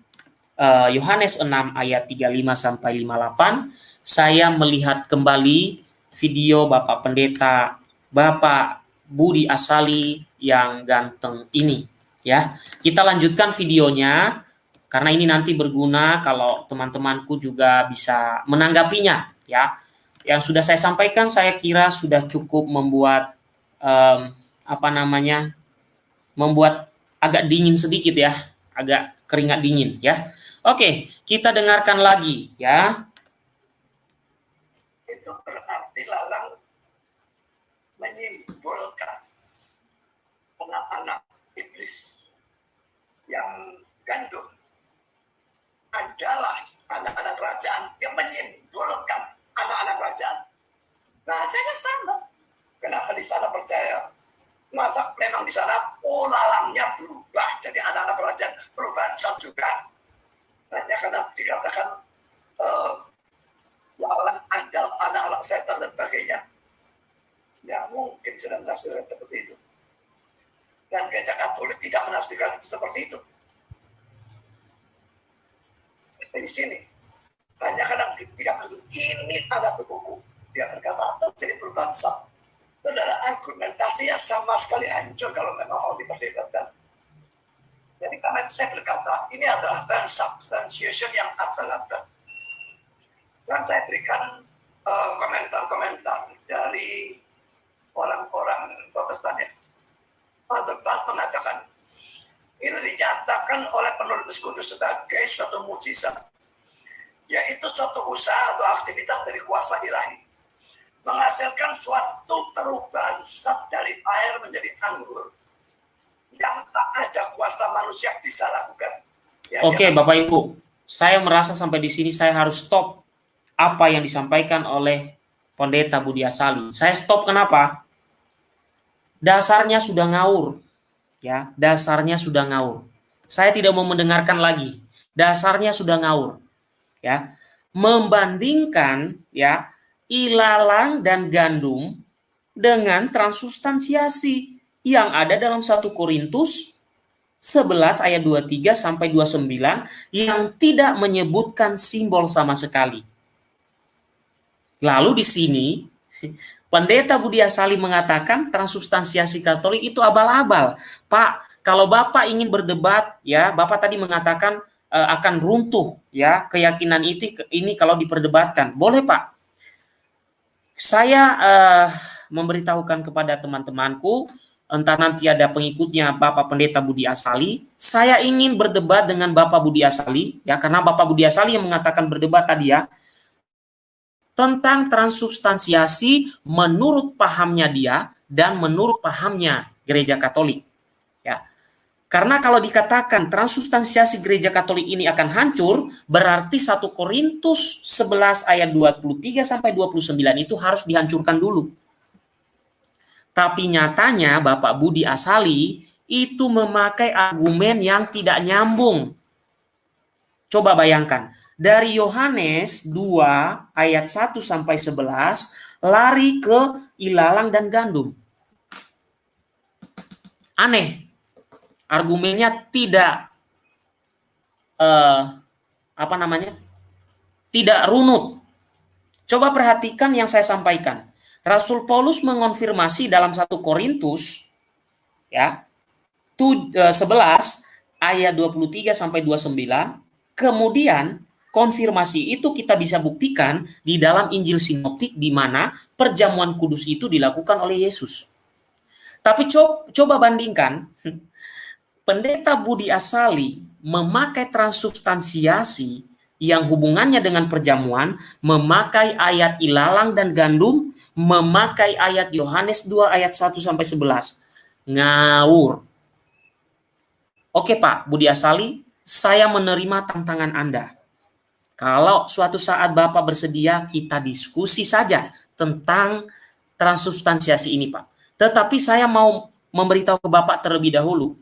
Yohanes 6 ayat 35 sampai 58, saya melihat kembali video Bapak Pendeta Bapak Budi Asali yang ganteng ini ya. Kita lanjutkan videonya karena ini nanti berguna kalau teman-temanku juga bisa menanggapinya ya. Yang sudah saya sampaikan saya kira sudah cukup membuat membuat agak dingin sedikit ya, agak keringat dingin ya. Oke, kita dengarkan lagi ya. Itu berarti lalang menyimpulkan anak-anak iblis yang gandum adalah anak-anak kerajaan, yang menyimpulkan anak-anak kerajaan. Bahasanya sama. Kenapa di sana percaya? Masa memang di sana polalangnya berubah jadi anak-anak kerajaan, perubahan juga. Hanya karena dikatakan lalang andal anak-anak setan dan sebagainya. Ya mungkin sudah menafsirkan seperti itu. Dan Gereja Katolik tidak menafsirkan seperti itu. Di sini hanya kadang tidak ini ada tubuhku. Dia berkata jadi berbangsa. Saudara, argumentasinya sama sekali hancur kalau memang mau diperdebatkan. Jadi karena itu saya berkata ini adalah transubstantiation yang abal-abal. Dan saya berikan komentar-komentar dari orang-orang Protestan ya. Debat mengatakan ini dinyatakan oleh penulis kudus sebagai suatu mukjizat, yaitu suatu usaha atau aktivitas dari kuasa ilahi menghasilkan suatu perubahan zat dari air menjadi anggur yang tak ada kuasa manusia bisa lakukan. Ya, Oke, Bapak Ibu, saya merasa sampai di sini saya harus stop apa yang disampaikan oleh Pendeta Budi Asali. Saya stop kenapa? Dasarnya sudah ngawur. Ya, dasarnya sudah ngawur. Saya tidak mau mendengarkan lagi. Dasarnya sudah ngawur. Ya. Membandingkan ya ilalang dan gandum dengan transubstansiasi yang ada dalam 1 Korintus 11 ayat 23 sampai 29 yang tidak menyebutkan simbol sama sekali. Lalu di sini Pendeta Budi Asali mengatakan transubstansiasi Katolik itu abal-abal. Pak, kalau Bapak ingin berdebat, ya, Bapak tadi mengatakan akan runtuh, ya, keyakinan ini kalau diperdebatkan. Boleh, Pak. Saya memberitahukan kepada teman-temanku, entah nanti ada pengikutnya Bapak Pendeta Budi Asali, saya ingin berdebat dengan Bapak Budi Asali, ya, karena Bapak Budi Asali yang mengatakan berdebat tadi, ya, tentang transubstansiasi menurut pahamnya dia dan menurut pahamnya Gereja Katolik. Ya. Karena kalau dikatakan transubstansiasi Gereja Katolik ini akan hancur, berarti 1 Korintus 11 ayat 23 sampai 29 itu harus dihancurkan dulu. Tapi nyatanya Bapak Budi Asali itu memakai argumen yang tidak nyambung. Coba bayangkan, dari Yohanes 2 ayat 1 sampai 11 lari ke ilalang dan gandum. Aneh. Argumennya tidak tidak runut. Coba perhatikan yang saya sampaikan. Rasul Paulus mengonfirmasi dalam 1 Korintus, ya, 11 ayat 23 sampai 29. Kemudian konfirmasi itu kita bisa buktikan di dalam Injil Sinoptik, di mana perjamuan kudus itu dilakukan oleh Yesus. Tapi coba bandingkan, Pendeta Budi Asali memakai transubstansiasi yang hubungannya dengan perjamuan, memakai ayat ilalang dan gandum, memakai ayat Yohanes 2 ayat 1 sampai 11. Ngawur. Oke Pak Budi Asali, saya menerima tantangan Anda. Kalau suatu saat Bapak bersedia, kita diskusi saja tentang transubstansiasi ini, Pak. Tetapi saya mau memberitahu ke Bapak terlebih dahulu,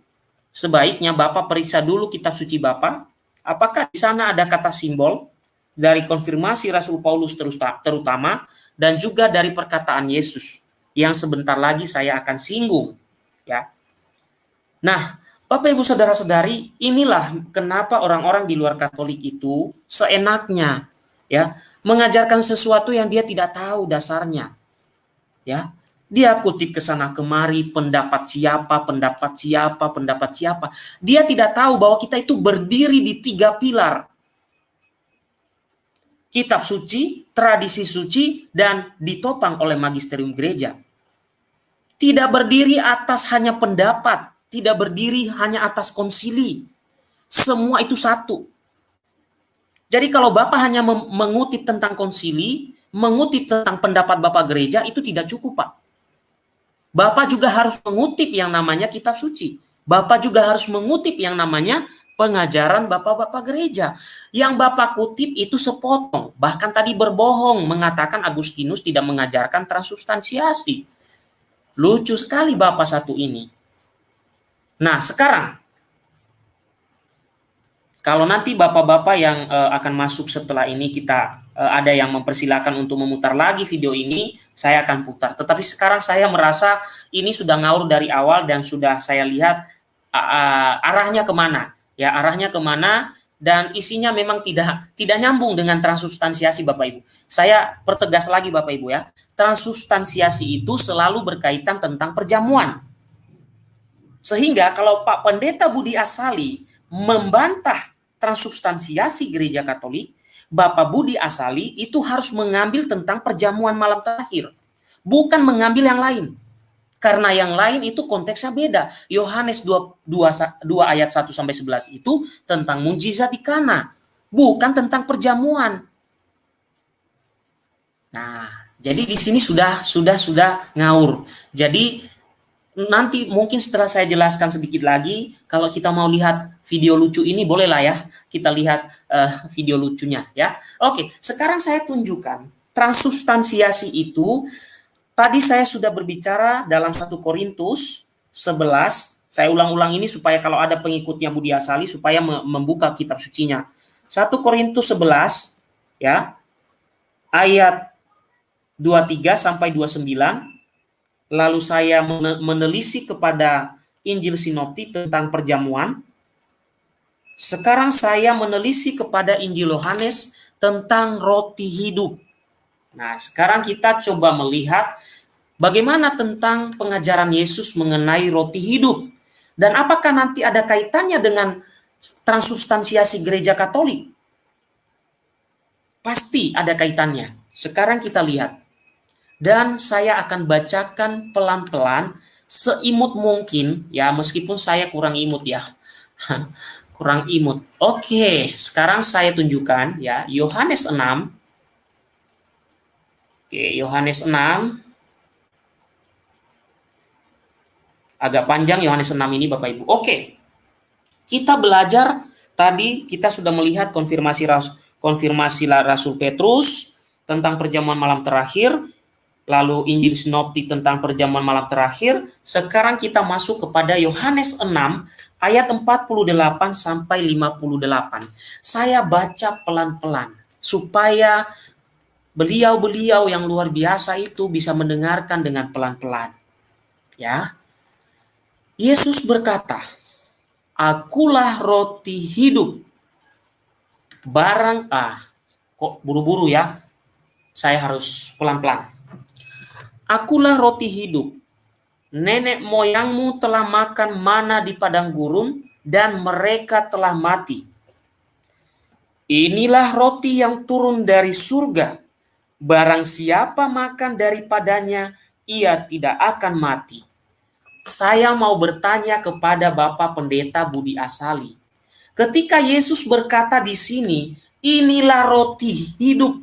sebaiknya Bapak periksa dulu kitab suci Bapak, apakah di sana ada kata simbol dari konfirmasi Rasul Paulus terutama, dan juga dari perkataan Yesus, yang sebentar lagi saya akan singgung. Ya. Nah, Bapak Ibu Saudara-saudari, inilah kenapa orang-orang di luar Katolik itu seenaknya, ya, mengajarkan sesuatu yang dia tidak tahu dasarnya. Ya, dia kutip ke sana kemari pendapat siapa. Dia tidak tahu bahwa kita itu berdiri di 3 pilar. Kitab suci, tradisi suci, dan ditopang oleh magisterium gereja. Tidak berdiri atas hanya pendapat, tidak berdiri hanya atas konsili. Semua itu satu. Jadi kalau Bapak hanya mengutip tentang konsili, mengutip tentang pendapat Bapak gereja, itu tidak cukup, Pak. Bapak juga harus mengutip yang namanya kitab suci. Bapak juga harus mengutip yang namanya pengajaran Bapak-Bapak gereja. Yang Bapak kutip itu sepotong. Bahkan tadi berbohong mengatakan Agustinus tidak mengajarkan transubstansiasi. Lucu sekali Bapak satu ini. Nah, sekarang kalau nanti Bapak-Bapak yang akan masuk setelah ini, kita ada yang mempersilahkan untuk memutar lagi video ini, saya akan putar. Tetapi sekarang saya merasa ini sudah ngawur dari awal dan sudah saya lihat arahnya kemana. Ya, arahnya kemana dan isinya memang tidak nyambung dengan transubstansiasi Bapak Ibu. Saya pertegas lagi Bapak Ibu ya, transubstansiasi itu selalu berkaitan tentang perjamuan. Sehingga kalau Pak Pendeta Budi Asali membantah transubstansiasi Gereja Katolik, Bapak Budi Asali itu harus mengambil tentang perjamuan malam terakhir, bukan mengambil yang lain. Karena yang lain itu konteksnya beda. Yohanes 2 ayat 1 sampai 11 itu tentang mujizat di Kana, bukan tentang perjamuan. Nah, jadi di sini sudah ngawur. Jadi nanti mungkin setelah saya jelaskan sedikit lagi, kalau kita mau lihat video lucu ini bolehlah ya, kita lihat video lucunya ya. Oke, sekarang saya tunjukkan transubstansiasi itu. Tadi saya sudah berbicara dalam 1 Korintus 11. Saya ulang-ulang ini supaya kalau ada pengikutnya Budi Asali supaya membuka kitab sucinya. 1 Korintus 11 ya, ayat 23 sampai 29. Lalu saya menelisik kepada Injil Sinoptik tentang perjamuan. Sekarang saya menelisik kepada Injil Yohanes tentang roti hidup. Nah, sekarang kita coba melihat bagaimana tentang pengajaran Yesus mengenai roti hidup. Dan apakah nanti ada kaitannya dengan transubstansiasi gereja Katolik? Pasti ada kaitannya. Sekarang kita lihat. Dan saya akan bacakan pelan-pelan seimut mungkin ya, meskipun saya kurang imut ya. Kurang imut. Oke, sekarang saya tunjukkan ya Yohanes 6. Oke, Yohanes 6. Agak panjang Yohanes 6 ini Bapak Ibu. Oke. Kita belajar tadi, kita sudah melihat konfirmasi Rasul Petrus tentang perjamuan malam terakhir, lalu Injil Sinoptik tentang perjamuan malam terakhir. Sekarang kita masuk kepada Yohanes 6 ayat 48 sampai 58. Saya baca pelan-pelan supaya beliau-beliau yang luar biasa itu bisa mendengarkan dengan pelan-pelan. Ya. Yesus berkata, "Akulah roti hidup. Kok buru-buru ya? Saya harus pelan-pelan. Akulah roti hidup. Nenek moyangmu telah makan mana di padang gurun dan mereka telah mati. Inilah roti yang turun dari surga. Barang siapa makan daripadanya, ia tidak akan mati." Saya mau bertanya kepada Bapak Pendeta Budi Asali. Ketika Yesus berkata di sini, inilah roti hidup.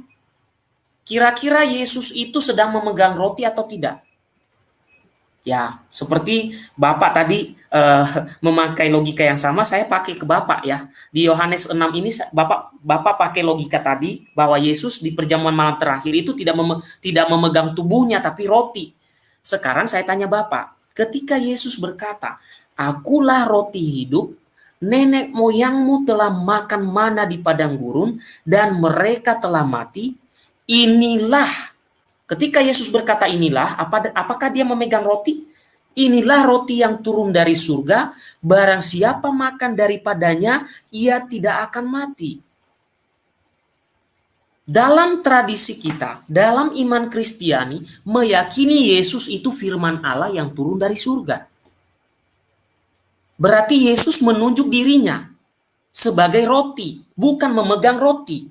Kira-kira Yesus itu sedang memegang roti atau tidak? Ya, seperti Bapak tadi memakai logika yang sama, saya pakai ke Bapak ya. Di Yohanes 6 ini Bapak pakai logika tadi bahwa Yesus di perjamuan malam terakhir itu tidak memegang tubuhnya tapi roti. Sekarang saya tanya Bapak, ketika Yesus berkata, "Akulah roti hidup, nenek moyangmu telah makan mana di padang gurun, dan mereka telah mati." Inilah, ketika Yesus berkata inilah, apakah dia memegang roti? Inilah roti yang turun dari surga, barang siapa makan daripadanya, ia tidak akan mati. Dalam tradisi kita, dalam iman Kristiani, meyakini Yesus itu firman Allah yang turun dari surga. Berarti Yesus menunjuk dirinya sebagai roti, bukan memegang roti.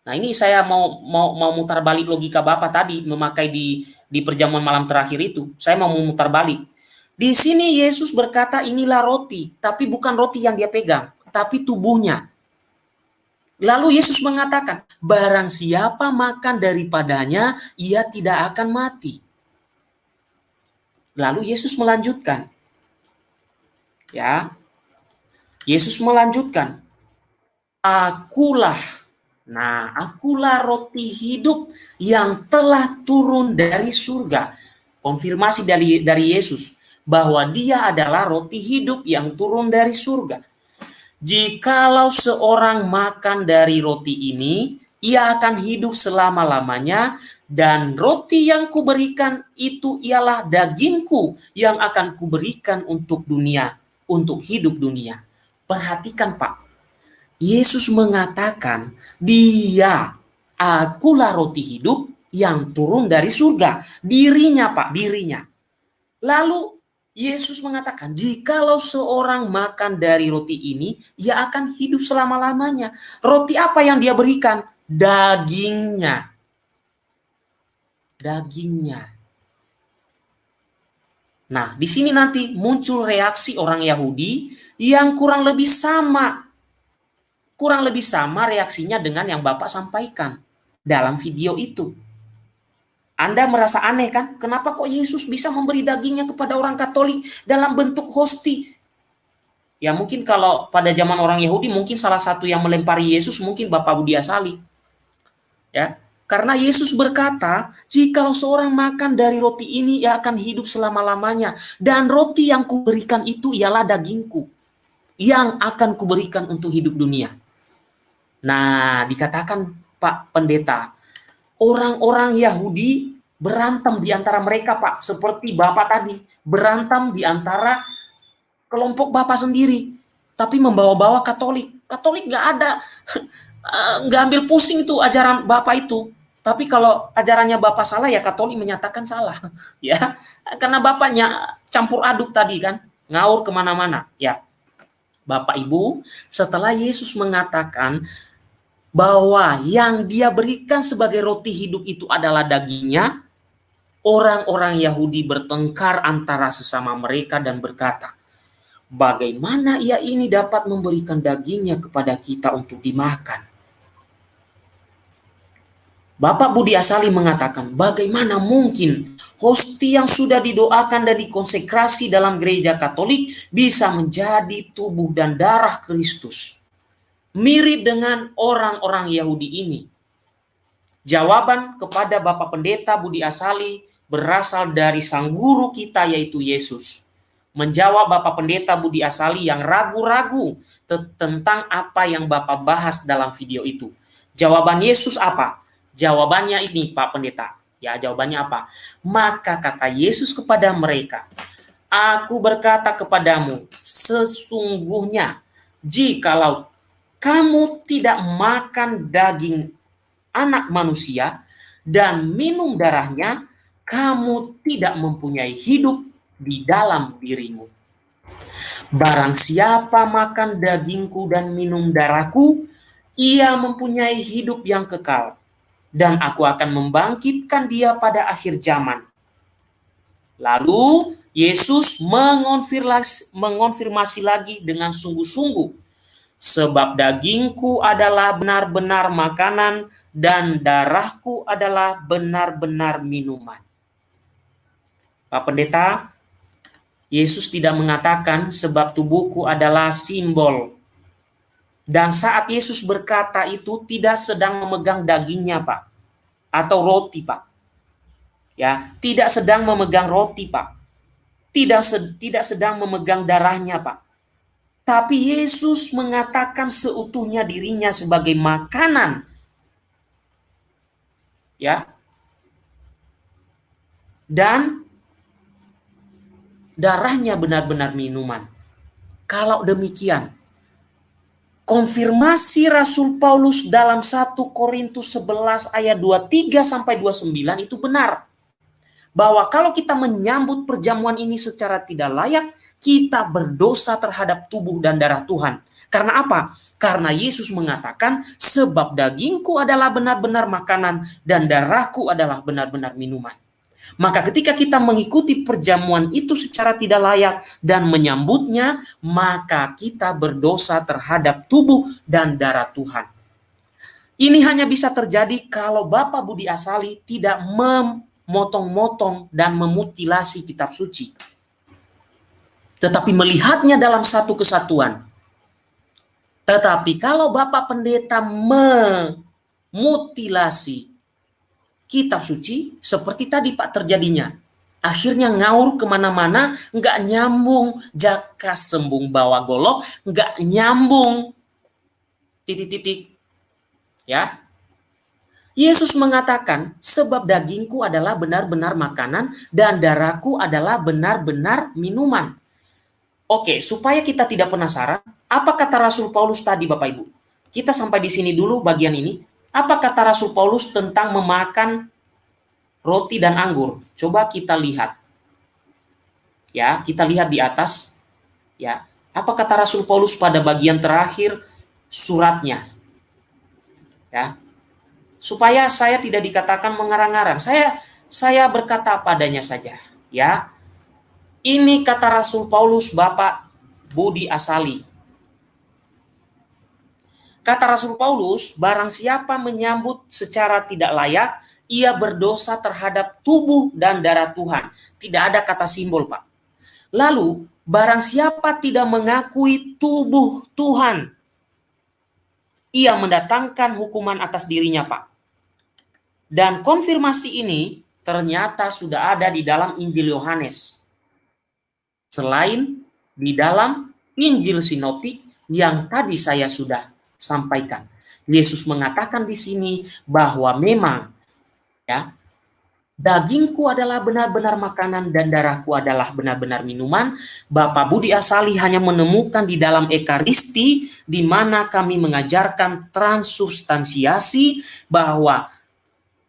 Nah, ini saya mau mutar balik logika Bapak tadi memakai di perjamuan malam terakhir itu. Saya mau memutar balik. Di sini Yesus berkata inilah roti, tapi bukan roti yang dia pegang, tapi tubuhnya. Lalu Yesus mengatakan, barang siapa makan daripadanya, ia tidak akan mati. Lalu Yesus melanjutkan. Ya. Yesus melanjutkan. Akulah roti hidup yang telah turun dari surga. Konfirmasi dari Yesus bahwa dia adalah roti hidup yang turun dari surga. Jikalau seorang makan dari roti ini, ia akan hidup selama-lamanya, dan roti yang kuberikan itu ialah dagingku yang akan kuberikan untuk dunia, untuk hidup dunia. Perhatikan Pak, Yesus mengatakan dia, akulah roti hidup yang turun dari surga. Dirinya Pak, dirinya. Lalu Yesus mengatakan, jikalau seorang makan dari roti ini, ia akan hidup selama-lamanya. Roti apa yang dia berikan? Dagingnya. Dagingnya. Nah, di sini nanti muncul reaksi orang Yahudi yang kurang lebih sama. Kurang lebih sama reaksinya dengan yang Bapak sampaikan dalam video itu. Anda merasa aneh kan? Kenapa kok Yesus bisa memberi dagingnya kepada orang Katolik dalam bentuk hosti? Ya mungkin kalau pada zaman orang Yahudi mungkin salah satu yang melempari Yesus mungkin Bapak Budi Asali. Ya, karena Yesus berkata, jikalau seorang makan dari roti ini ia akan hidup selama-lamanya, dan roti yang kuberikan itu ialah dagingku yang akan kuberikan untuk hidup dunia. Nah, dikatakan Pak Pendeta, orang-orang Yahudi berantem di antara mereka, Pak. Seperti Bapak tadi, berantem di antara kelompok Bapak sendiri. Tapi membawa-bawa Katolik. Katolik nggak ada, nggak ambil pusing itu ajaran Bapak itu. Tapi kalau ajarannya Bapak salah, ya Katolik menyatakan salah. Ya, karena Bapaknya campur aduk tadi kan, ngaur kemana-mana. Ya, Bapak Ibu, setelah Yesus mengatakan bahwa yang dia berikan sebagai roti hidup itu adalah dagingnya, orang-orang Yahudi bertengkar antara sesama mereka dan berkata, bagaimana ia ini dapat memberikan dagingnya kepada kita untuk dimakan? Bapak Budi Asali mengatakan, bagaimana mungkin hosti yang sudah didoakan dan dikonsekrasi dalam gereja Katolik bisa menjadi tubuh dan darah Kristus? Mirip dengan orang-orang Yahudi ini. Jawaban kepada Bapak Pendeta Budi Asali berasal dari sang guru kita, yaitu Yesus. Menjawab Bapak Pendeta Budi Asali yang ragu-ragu tentang apa yang Bapak bahas dalam video itu. Jawaban Yesus apa? Jawabannya ini, Pak Pendeta. Ya, jawabannya apa? Maka kata Yesus kepada mereka, aku berkata kepadamu, sesungguhnya jikalau kamu tidak makan daging anak manusia dan minum darahnya, kamu tidak mempunyai hidup di dalam dirimu. Barang siapa makan dagingku dan minum darahku, ia mempunyai hidup yang kekal, dan aku akan membangkitkan dia pada akhir zaman. Lalu Yesus mengonfirmasi lagi dengan sungguh-sungguh, sebab dagingku adalah benar-benar makanan dan darahku adalah benar-benar minuman. Pak Pendeta, Yesus tidak mengatakan sebab tubuhku adalah simbol. Dan saat Yesus berkata itu tidak sedang memegang dagingnya, Pak, atau roti, Pak. Ya, tidak sedang memegang roti, Pak. Tidak sedang memegang darahnya, Pak. Tapi Yesus mengatakan seutuhnya dirinya sebagai makanan. Ya. Dan darahnya benar-benar minuman. Kalau demikian, konfirmasi Rasul Paulus dalam 1 Korintus 11 ayat 23 sampai 29 itu benar. Bahwa kalau kita menyambut perjamuan ini secara tidak layak, kita berdosa terhadap tubuh dan darah Tuhan. Karena apa? Karena Yesus mengatakan, sebab dagingku adalah benar-benar makanan dan darahku adalah benar-benar minuman. Maka ketika kita mengikuti perjamuan itu secara tidak layak dan menyambutnya, maka kita berdosa terhadap tubuh dan darah Tuhan. Ini hanya bisa terjadi kalau Bapak Budi Asali tidak memotong-motong dan memutilasi kitab suci, tetapi melihatnya dalam satu kesatuan. Tetapi kalau Bapak Pendeta memutilasi kitab suci, seperti tadi Pak terjadinya, akhirnya ngaur kemana-mana, nggak nyambung, jaka sembung bawa golok, nggak nyambung, titik-titik. Ya, Yesus mengatakan, sebab dagingku adalah benar-benar makanan dan darahku adalah benar-benar minuman. Oke, supaya kita tidak penasaran, apa kata Rasul Paulus tadi, Bapak Ibu? Kita sampai di sini dulu bagian ini. Apa kata Rasul Paulus tentang memakan roti dan anggur? Coba kita lihat. Ya, kita lihat di atas. Ya, apa kata Rasul Paulus pada bagian terakhir suratnya? Ya. Supaya saya tidak dikatakan mengarang-arang. Saya berkata padanya saja, ya. Ini kata Rasul Paulus Bapak Budi Asali. Kata Rasul Paulus, barang siapa menyambut secara tidak layak, ia berdosa terhadap tubuh dan darah Tuhan. Tidak ada kata simbol, Pak. Lalu, barang siapa tidak mengakui tubuh Tuhan, ia mendatangkan hukuman atas dirinya, Pak. Dan konfirmasi ini ternyata sudah ada di dalam Injil Yohanes. Selain di dalam Injil Sinoptik yang tadi saya sudah sampaikan. Yesus mengatakan di sini bahwa memang ya, dagingku adalah benar-benar makanan dan darahku adalah benar-benar minuman. Bapak Budi Asali hanya menemukan di dalam Ekaristi di mana kami mengajarkan transubstansiasi, bahwa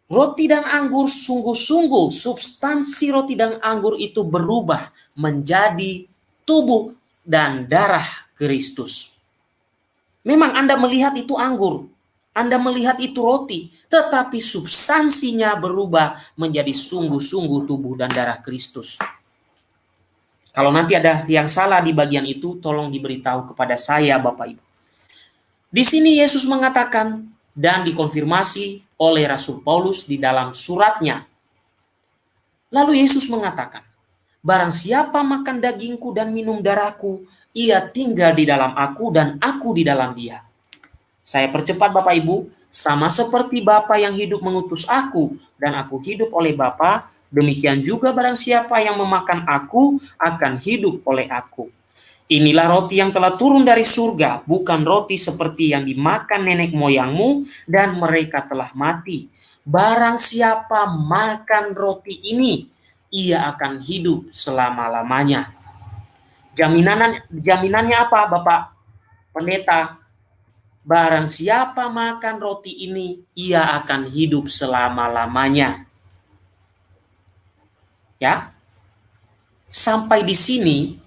Roti dan anggur sungguh-sungguh, substansi roti dan anggur itu berubah menjadi tubuh dan darah Kristus. Memang Anda melihat itu anggur, Anda melihat itu roti, tetapi substansinya berubah menjadi sungguh-sungguh tubuh dan darah Kristus. Kalau nanti ada yang salah di bagian itu, tolong diberitahu kepada saya, Bapak Ibu. Di sini Yesus mengatakan dan dikonfirmasi oleh Rasul Paulus di dalam suratnya. Lalu Yesus mengatakan, barang siapa makan dagingku dan minum darahku, ia tinggal di dalam aku dan aku di dalam dia. Saya percepat Bapak Ibu, sama seperti Bapa yang hidup mengutus aku dan aku hidup oleh Bapa, demikian juga barang siapa yang memakan aku akan hidup oleh aku. Inilah roti yang telah turun dari surga, bukan roti seperti yang dimakan nenek moyangmu dan mereka telah mati. Barang siapa makan roti ini, ia akan hidup selama-lamanya. Jaminannya apa, Bapak Pendeta? Barang siapa makan roti ini, ia akan hidup selama-lamanya. Ya, sampai di sini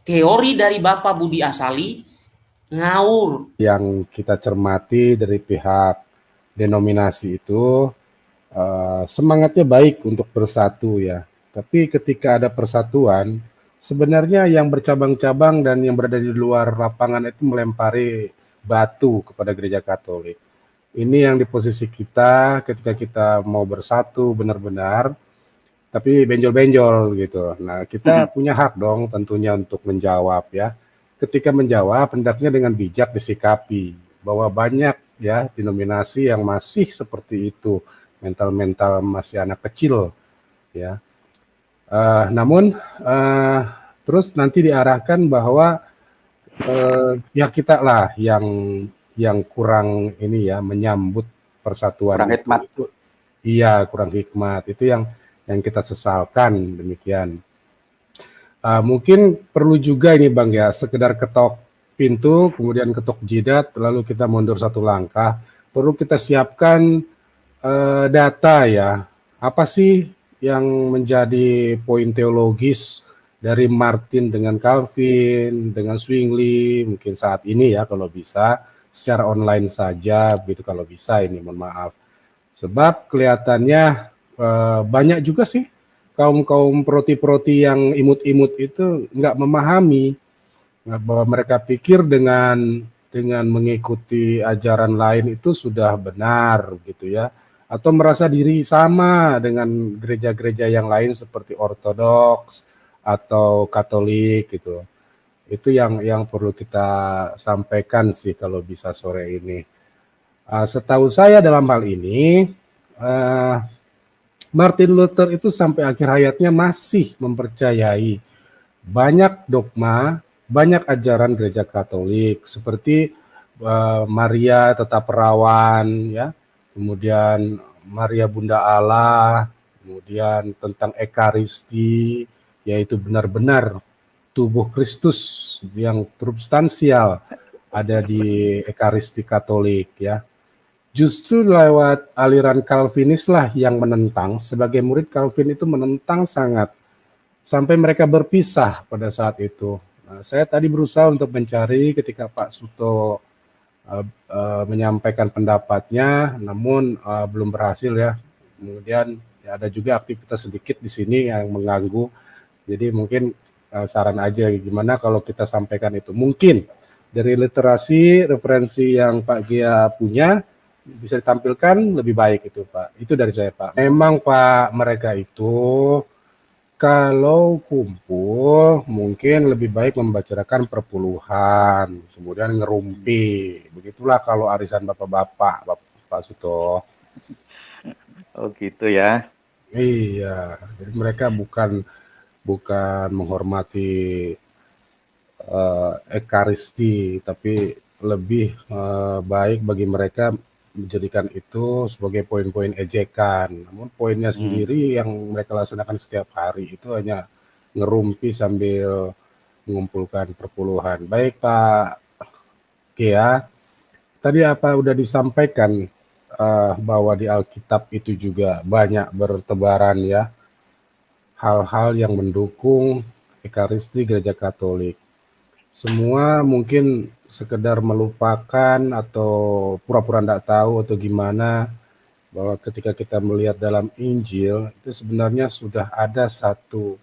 teori dari Bapak Budi Asali ngawur. Yang kita cermati dari pihak denominasi itu semangatnya baik untuk bersatu ya. Tapi ketika ada persatuan, sebenarnya yang bercabang-cabang dan yang berada di luar lapangan itu melempari batu kepada gereja Katolik. Ini yang di posisi kita ketika kita mau bersatu benar-benar, tapi benjol-benjol gitu. Nah, kita punya hak dong tentunya untuk menjawab ya. Ketika menjawab, hendaknya dengan bijak disikapi bahwa banyak ya denominasi yang masih seperti itu, mental-mental masih anak kecil ya. Namun terus nanti diarahkan bahwa ya kita lah yang kurang ini ya menyambut persatuan kurang hikmat. itu. Iya, kurang hikmat. Itu yang kita sesalkan demikian. Mungkin perlu juga ini Bang ya, sekedar ketok pintu, kemudian ketok jidat, lalu kita mundur satu langkah. Perlu kita siapkan data ya, apa sih yang menjadi poin teologis dari Martin dengan Calvin, dengan Zwingli, mungkin saat ini ya kalau bisa, secara online saja, begitu kalau bisa ini, mohon maaf. Sebab kelihatannya banyak juga sih kaum proti-proti yang imut-imut itu nggak memahami bahwa mereka pikir dengan mengikuti ajaran lain itu sudah benar gitu ya, atau merasa diri sama dengan gereja-gereja yang lain seperti Ortodoks atau Katolik gitu. Itu yang perlu kita sampaikan sih kalau bisa sore ini. Setahu saya dalam hal ini Martin Luther itu sampai akhir hayatnya masih mempercayai banyak dogma, banyak ajaran gereja Katolik seperti Maria tetap perawan ya, kemudian Maria Bunda Allah, kemudian tentang Ekaristi, yaitu benar-benar tubuh Kristus yang substansial ada di Ekaristi Katolik ya. Justru lewat aliran Calvinis lah yang menentang, sebagai murid Calvin itu menentang sangat, sampai mereka berpisah pada saat itu. Nah, saya tadi berusaha untuk mencari ketika Pak Suto menyampaikan pendapatnya, namun belum berhasil ya. Kemudian ya, ada juga aktivitas sedikit di sini yang mengganggu. Jadi mungkin saran aja gimana kalau kita sampaikan itu. Mungkin dari literasi, referensi yang Pak Gia punya, bisa ditampilkan lebih baik itu Pak. Itu dari saya Pak. Memang Pak, mereka itu kalau kumpul mungkin lebih baik membicarakan perpuluhan, kemudian ngerumpi. Begitulah kalau arisan bapak-bapak, Pak Suto. Oh gitu ya. Iya, jadi mereka bukan menghormati Ekaristi, tapi lebih baik bagi mereka menjadikan itu sebagai poin-poin ejekan. Namun poinnya sendiri yang mereka laksanakan setiap hari itu hanya ngerumpi sambil mengumpulkan perpuluhan. Baik Pak Gia, tadi apa udah disampaikan bahwa di Alkitab itu juga banyak bertebaran ya hal-hal yang mendukung Ekaristi Gereja Katolik. Semua mungkin sekedar melupakan atau pura-pura tidak tahu atau gimana, bahwa ketika kita melihat dalam Injil itu sebenarnya sudah ada satu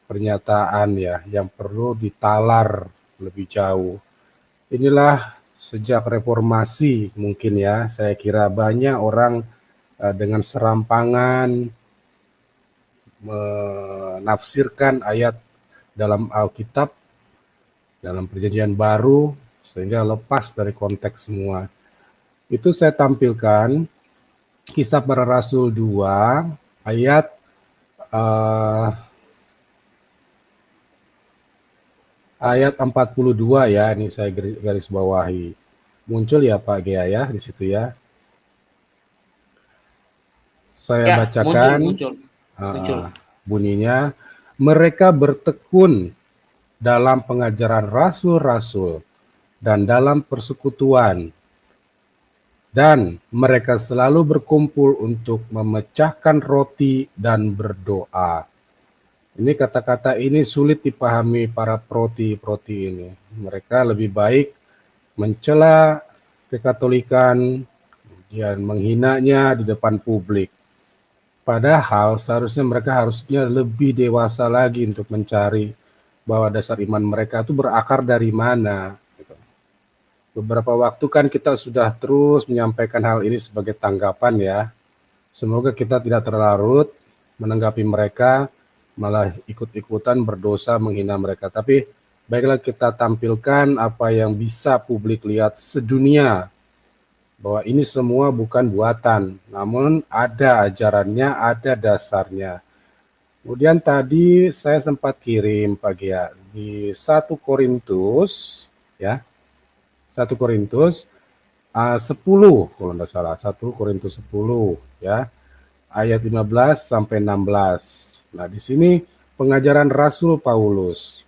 pernyataan ya yang perlu ditalar lebih jauh. Inilah sejak reformasi mungkin ya, saya kira banyak orang dengan serampangan menafsirkan ayat dalam Alkitab, dalam Perjanjian Baru, sehingga lepas dari konteks semua. Itu saya tampilkan Kisah Para Rasul 2 ayat ayat 42 ya, ini saya garis bawahi. Muncul ya Pak Gea ya di situ ya. Saya Ya, bacakan muncul. bunyinya, mereka bertekun dalam pengajaran rasul-rasul dan dalam persekutuan, dan mereka selalu berkumpul untuk memecahkan roti dan berdoa. Ini kata-kata ini sulit dipahami para proti-proti ini. Mereka lebih baik mencela kekatolikan, kemudian menghinanya di depan publik. Padahal seharusnya mereka harusnya lebih dewasa lagi untuk mencari bahwa dasar iman mereka itu berakar dari mana. Beberapa waktu kan kita sudah terus menyampaikan hal ini sebagai tanggapan ya. Semoga kita tidak terlarut menanggapi mereka, malah ikut-ikutan berdosa menghina mereka. Tapi baiklah kita tampilkan apa yang bisa publik lihat sedunia, bahwa ini semua bukan buatan, namun ada ajarannya, ada dasarnya. Kemudian tadi saya sempat kirim Pak Gia di 1 Korintus ya, 1 Korintus 10 kalau tidak salah, 1 Korintus 10 ya, ayat 15 sampai 16. Nah, di sini pengajaran Rasul Paulus.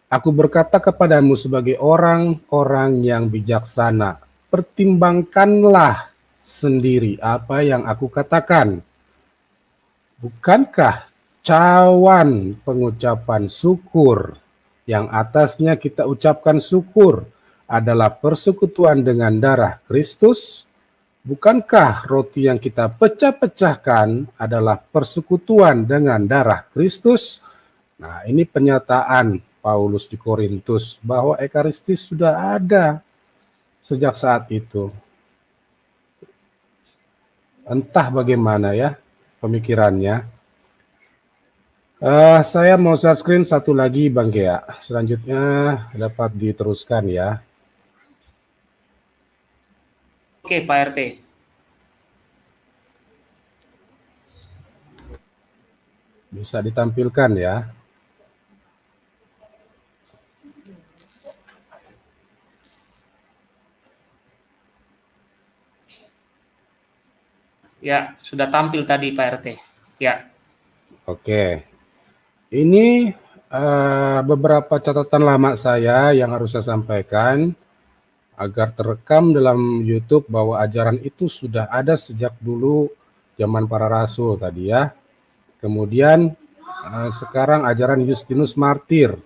Aku berkata kepadamu sebagai orang-orang yang bijaksana, pertimbangkanlah sendiri apa yang aku katakan. Bukankah cawan pengucapan syukur yang atasnya kita ucapkan syukur adalah persekutuan dengan darah Kristus? Bukankah roti yang kita pecah-pecahkan adalah persekutuan dengan darah Kristus? Nah, ini pernyataan Paulus di Korintus bahwa Ekaristis sudah ada sejak saat itu. Entah bagaimana ya pemikirannya. Saya mau share screen satu lagi Bang Gea. Selanjutnya dapat diteruskan ya. Oke, Pak RT. Bisa ditampilkan ya. Ya, sudah tampil tadi Pak RT. Ya. Oke. Ini beberapa catatan lama saya yang harus saya sampaikan agar terekam dalam YouTube bahwa ajaran itu sudah ada sejak dulu zaman para rasul tadi ya. Kemudian sekarang ajaran Justinus Martir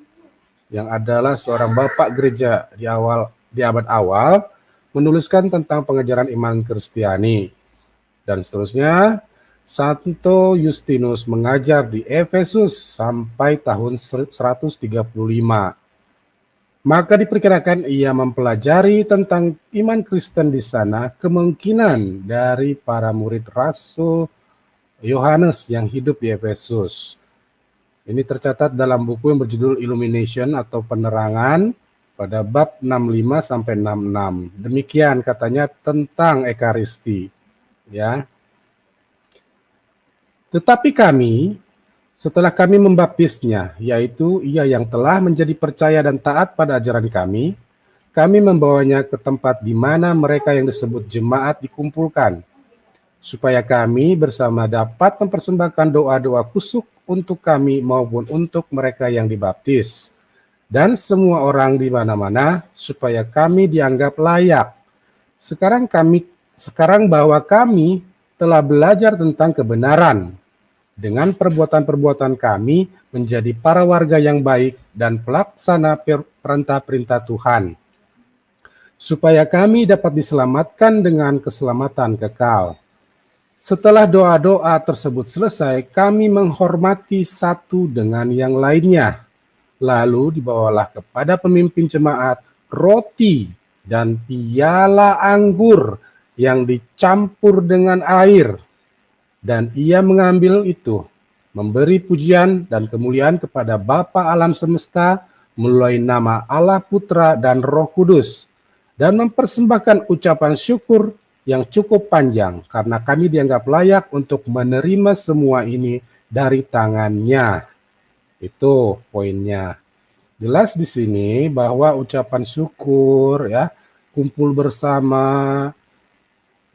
yang adalah seorang bapak gereja di abad awal menuliskan tentang pengajaran iman Kristiani. Dan seterusnya, Santo Justinus mengajar di Efesus sampai tahun 135. Maka diperkirakan ia mempelajari tentang iman Kristen di sana, kemungkinan dari para murid Rasul Yohanes yang hidup di Efesus. Ini tercatat dalam buku yang berjudul Illumination atau Penerangan pada bab 65 sampai 66. Demikian katanya tentang Ekaristi, ya. Tetapi kami, setelah kami membaptisnya, yaitu ia yang telah menjadi percaya dan taat pada ajaran kami membawanya ke tempat di mana mereka yang disebut jemaat dikumpulkan, supaya kami bersama dapat mempersembahkan doa-doa kusuk untuk kami maupun untuk mereka yang dibaptis, dan semua orang di mana-mana, supaya kami dianggap layak. Sekarang kami Sekarang bahwa kami telah belajar tentang kebenaran, dengan perbuatan-perbuatan kami menjadi para warga yang baik dan pelaksana perintah-perintah Tuhan, supaya kami dapat diselamatkan dengan keselamatan kekal. Setelah doa-doa tersebut selesai, kami menghormati satu dengan yang lainnya. Lalu dibawalah kepada pemimpin jemaat roti dan piala anggur yang dicampur dengan air. Dan ia mengambil itu, memberi pujian dan kemuliaan kepada Bapa alam semesta melalui nama Allah Putra dan Roh Kudus, dan mempersembahkan ucapan syukur yang cukup panjang, karena kami dianggap layak untuk menerima semua ini dari tangannya. Itu poinnya. Jelas di sini bahwa ucapan syukur, ya, kumpul bersama,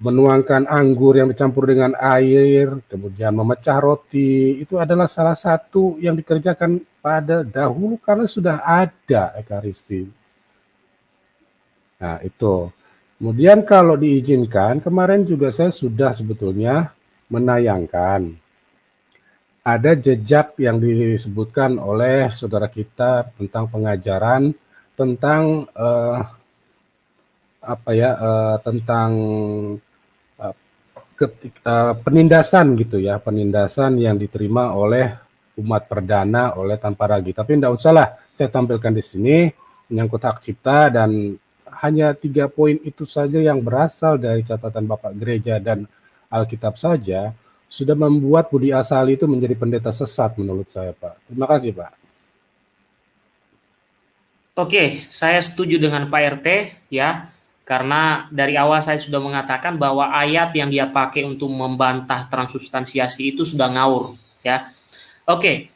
menuangkan anggur yang dicampur dengan air, kemudian memecah roti, itu adalah salah satu yang dikerjakan pada dahulu karena sudah ada Ekaristi. Nah, itu. Kemudian kalau diizinkan, kemarin juga saya sudah sebetulnya menayangkan. Ada jejak yang disebutkan oleh saudara kita tentang pengajaran, tentang tentang penindasan gitu ya, penindasan yang diterima oleh umat perdana oleh tanpa ragi. Tapi tidak usahlah saya tampilkan di sini, menyangkut hak cipta, dan hanya 3 poin itu saja yang berasal dari catatan Bapak Gereja dan Alkitab saja sudah membuat Budi Asali itu menjadi pendeta sesat menurut saya, Pak. Terima kasih, Pak. Oke, saya setuju dengan Pak RT ya. Karena dari awal saya sudah mengatakan bahwa ayat yang dia pakai untuk membantah transubstansiasi itu sudah ngawur, ya. Oke,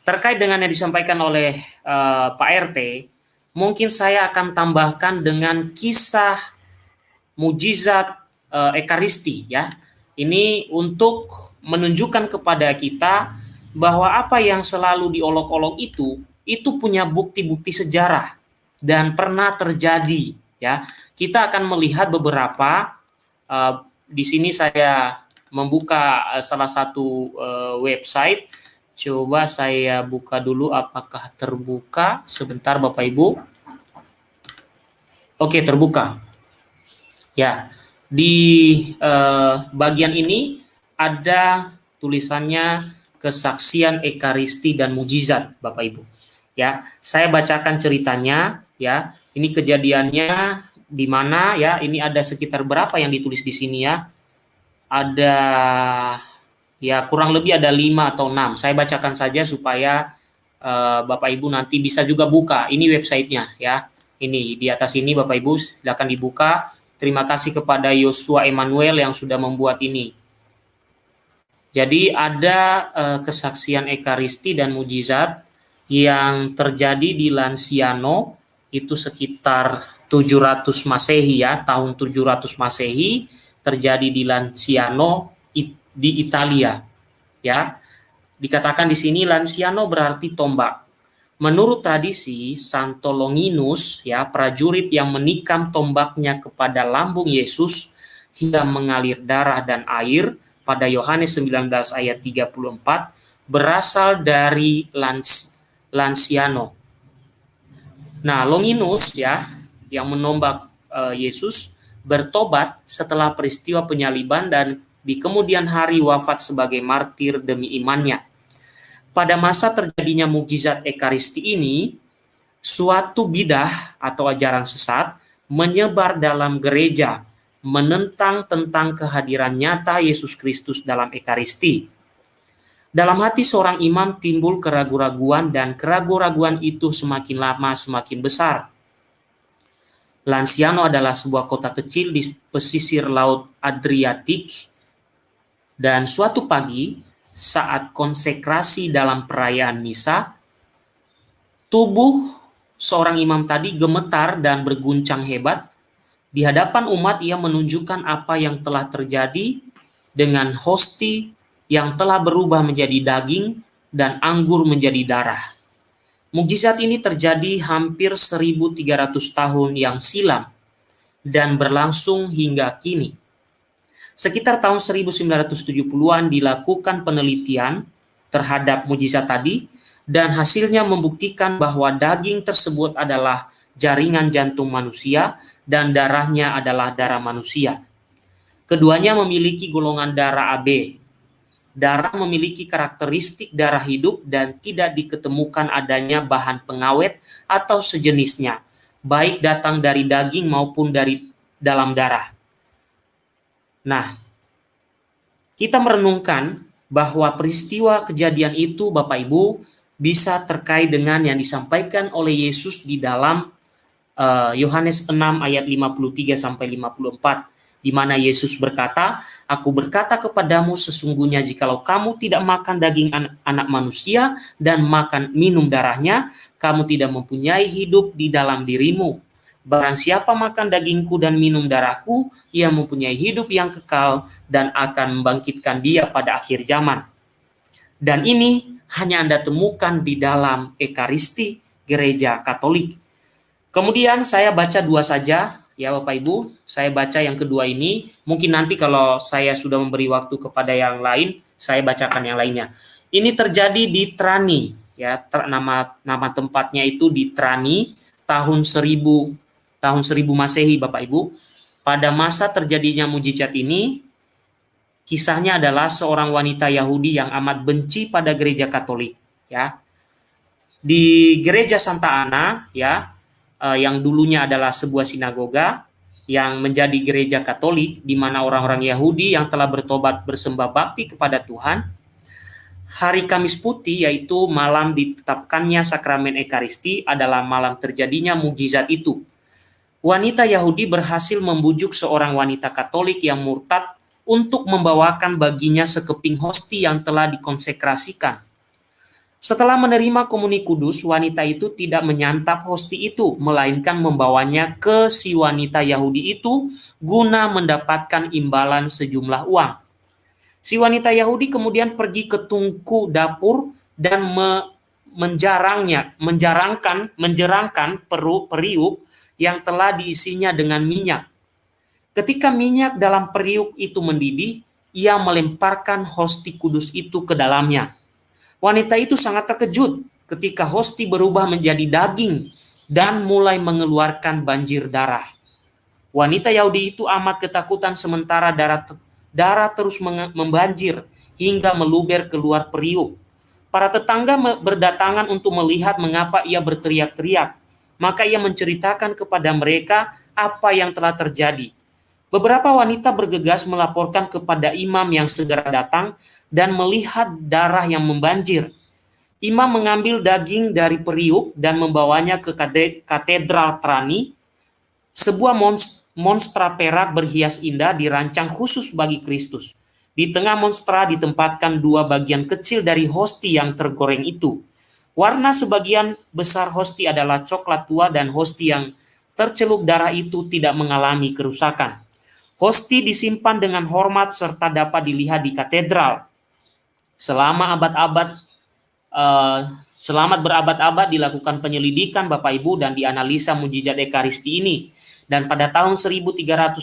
terkait dengan yang disampaikan oleh Pak RT, mungkin saya akan tambahkan dengan kisah mujizat Ekaristi, ya. Ini untuk menunjukkan kepada kita bahwa apa yang selalu diolok-olok itu punya bukti-bukti sejarah dan pernah terjadi. Ya, kita akan melihat beberapa. Di sini saya membuka salah satu website. Coba saya buka dulu, apakah terbuka? Sebentar, Bapak Ibu. Oke, terbuka. Ya, di bagian ini ada tulisannya kesaksian Ekaristi dan mujizat, Bapak Ibu. Ya, saya bacakan ceritanya. Ya, ini kejadiannya di mana ya? Ini ada sekitar berapa yang ditulis di sini ya? Ada ya kurang lebih ada 5 atau 6. Saya bacakan saja supaya Bapak Ibu nanti bisa juga buka. Ini websitenya ya. Ini di atas ini Bapak Ibu silakan dibuka. Terima kasih kepada Yosua Emmanuel yang sudah membuat ini. Jadi ada kesaksian Ekaristi dan mujizat yang terjadi di Lanciano. Itu sekitar 700 Masehi ya, tahun 700 Masehi terjadi di Lanciano di Italia. Ya. Dikatakan di sini Lanciano berarti tombak. Menurut tradisi, Santo Longinus ya, prajurit yang menikam tombaknya kepada lambung Yesus hingga mengalir darah dan air pada Yohanes 19 ayat 34 berasal dari Lanciano. Nah, Longinus ya yang menombak Yesus bertobat setelah peristiwa penyaliban dan di kemudian hari wafat sebagai martir demi imannya. Pada masa terjadinya mukjizat Ekaristi ini, suatu bidah atau ajaran sesat menyebar dalam gereja menentang tentang kehadiran nyata Yesus Kristus dalam Ekaristi. Dalam hati seorang imam timbul keraguan-raguan dan keraguan-raguan itu semakin lama semakin besar. Lanciano adalah sebuah kota kecil di pesisir Laut Adriatik dan suatu pagi saat konsekrasi dalam perayaan misa, tubuh seorang imam tadi gemetar dan berguncang hebat. Di hadapan umat ia menunjukkan apa yang telah terjadi dengan hosti yang telah berubah menjadi daging dan anggur menjadi darah. Mukjizat ini terjadi hampir 1300 tahun yang silam. dan berlangsung hingga kini. Sekitar tahun 1970-an dilakukan penelitian terhadap mujizat tadi, dan hasilnya membuktikan bahwa daging tersebut adalah jaringan jantung manusia dan darahnya adalah darah manusia. Keduanya memiliki golongan darah AB. Darah memiliki karakteristik darah hidup dan tidak diketemukan adanya bahan pengawet atau sejenisnya, baik datang dari daging maupun dari dalam darah. Nah, kita merenungkan bahwa peristiwa kejadian itu, Bapak Ibu, bisa terkait dengan yang disampaikan oleh Yesus di dalam Yohanes 6 ayat 53 sampai 54, di mana Yesus berkata, "Aku berkata kepadamu sesungguhnya jikalau kamu tidak makan daging anak manusia dan minum darahnya, kamu tidak mempunyai hidup di dalam dirimu. Barang siapa makan dagingku dan minum darahku, ia mempunyai hidup yang kekal dan akan membangkitkan dia pada akhir zaman." Dan ini hanya Anda temukan di dalam Ekaristi Gereja Katolik. Kemudian saya baca dua saja, ya Bapak Ibu. Saya baca yang kedua ini. Mungkin nanti kalau saya sudah memberi waktu kepada yang lain, saya bacakan yang lainnya. Ini terjadi di Trani, ya. Nama tempatnya itu di Trani, tahun 1000 Masehi, Bapak Ibu. Pada masa terjadinya mujizat ini, kisahnya adalah seorang wanita Yahudi yang amat benci pada gereja Katolik, ya. Di gereja Santa Ana, ya, yang dulunya adalah sebuah sinagoga yang menjadi gereja Katolik, di mana orang-orang Yahudi yang telah bertobat bersembah bakti kepada Tuhan. Hari Kamis Putih, yaitu malam ditetapkannya sakramen Ekaristi, adalah malam terjadinya mukjizat itu. Wanita Yahudi berhasil membujuk seorang wanita Katolik yang murtad untuk membawakan baginya sekeping hosti yang telah dikonsekrasikan. Setelah menerima komuni kudus, wanita itu tidak menyantap hosti itu, melainkan membawanya ke si wanita Yahudi itu guna mendapatkan imbalan sejumlah uang. Si wanita Yahudi kemudian pergi ke tungku dapur dan menjerangkan periuk yang telah diisinya dengan minyak. Ketika minyak dalam periuk itu mendidih, ia melemparkan hosti kudus itu ke dalamnya. Wanita itu sangat terkejut ketika hosti berubah menjadi daging dan mulai mengeluarkan banjir darah. Wanita Yahudi itu amat ketakutan sementara darah terus membanjir hingga meluber keluar periuk. Para tetangga berdatangan untuk melihat mengapa ia berteriak-teriak. Maka ia menceritakan kepada mereka apa yang telah terjadi. Beberapa wanita bergegas melaporkan kepada imam yang segera datang dan melihat darah yang membanjir. Imam mengambil daging dari periuk dan membawanya ke katedral Trani, sebuah monstra perak berhias indah dirancang khusus bagi Kristus. Di tengah monstra ditempatkan dua bagian kecil dari hosti yang tergoreng itu. Warna sebagian besar hosti adalah coklat tua dan hosti yang tercelup darah itu tidak mengalami kerusakan. Hosti disimpan dengan hormat serta dapat dilihat di katedral. Selama berabad-abad dilakukan penyelidikan Bapak Ibu dan dianalisa mujizat Ekaristi ini. Dan pada tahun 1384,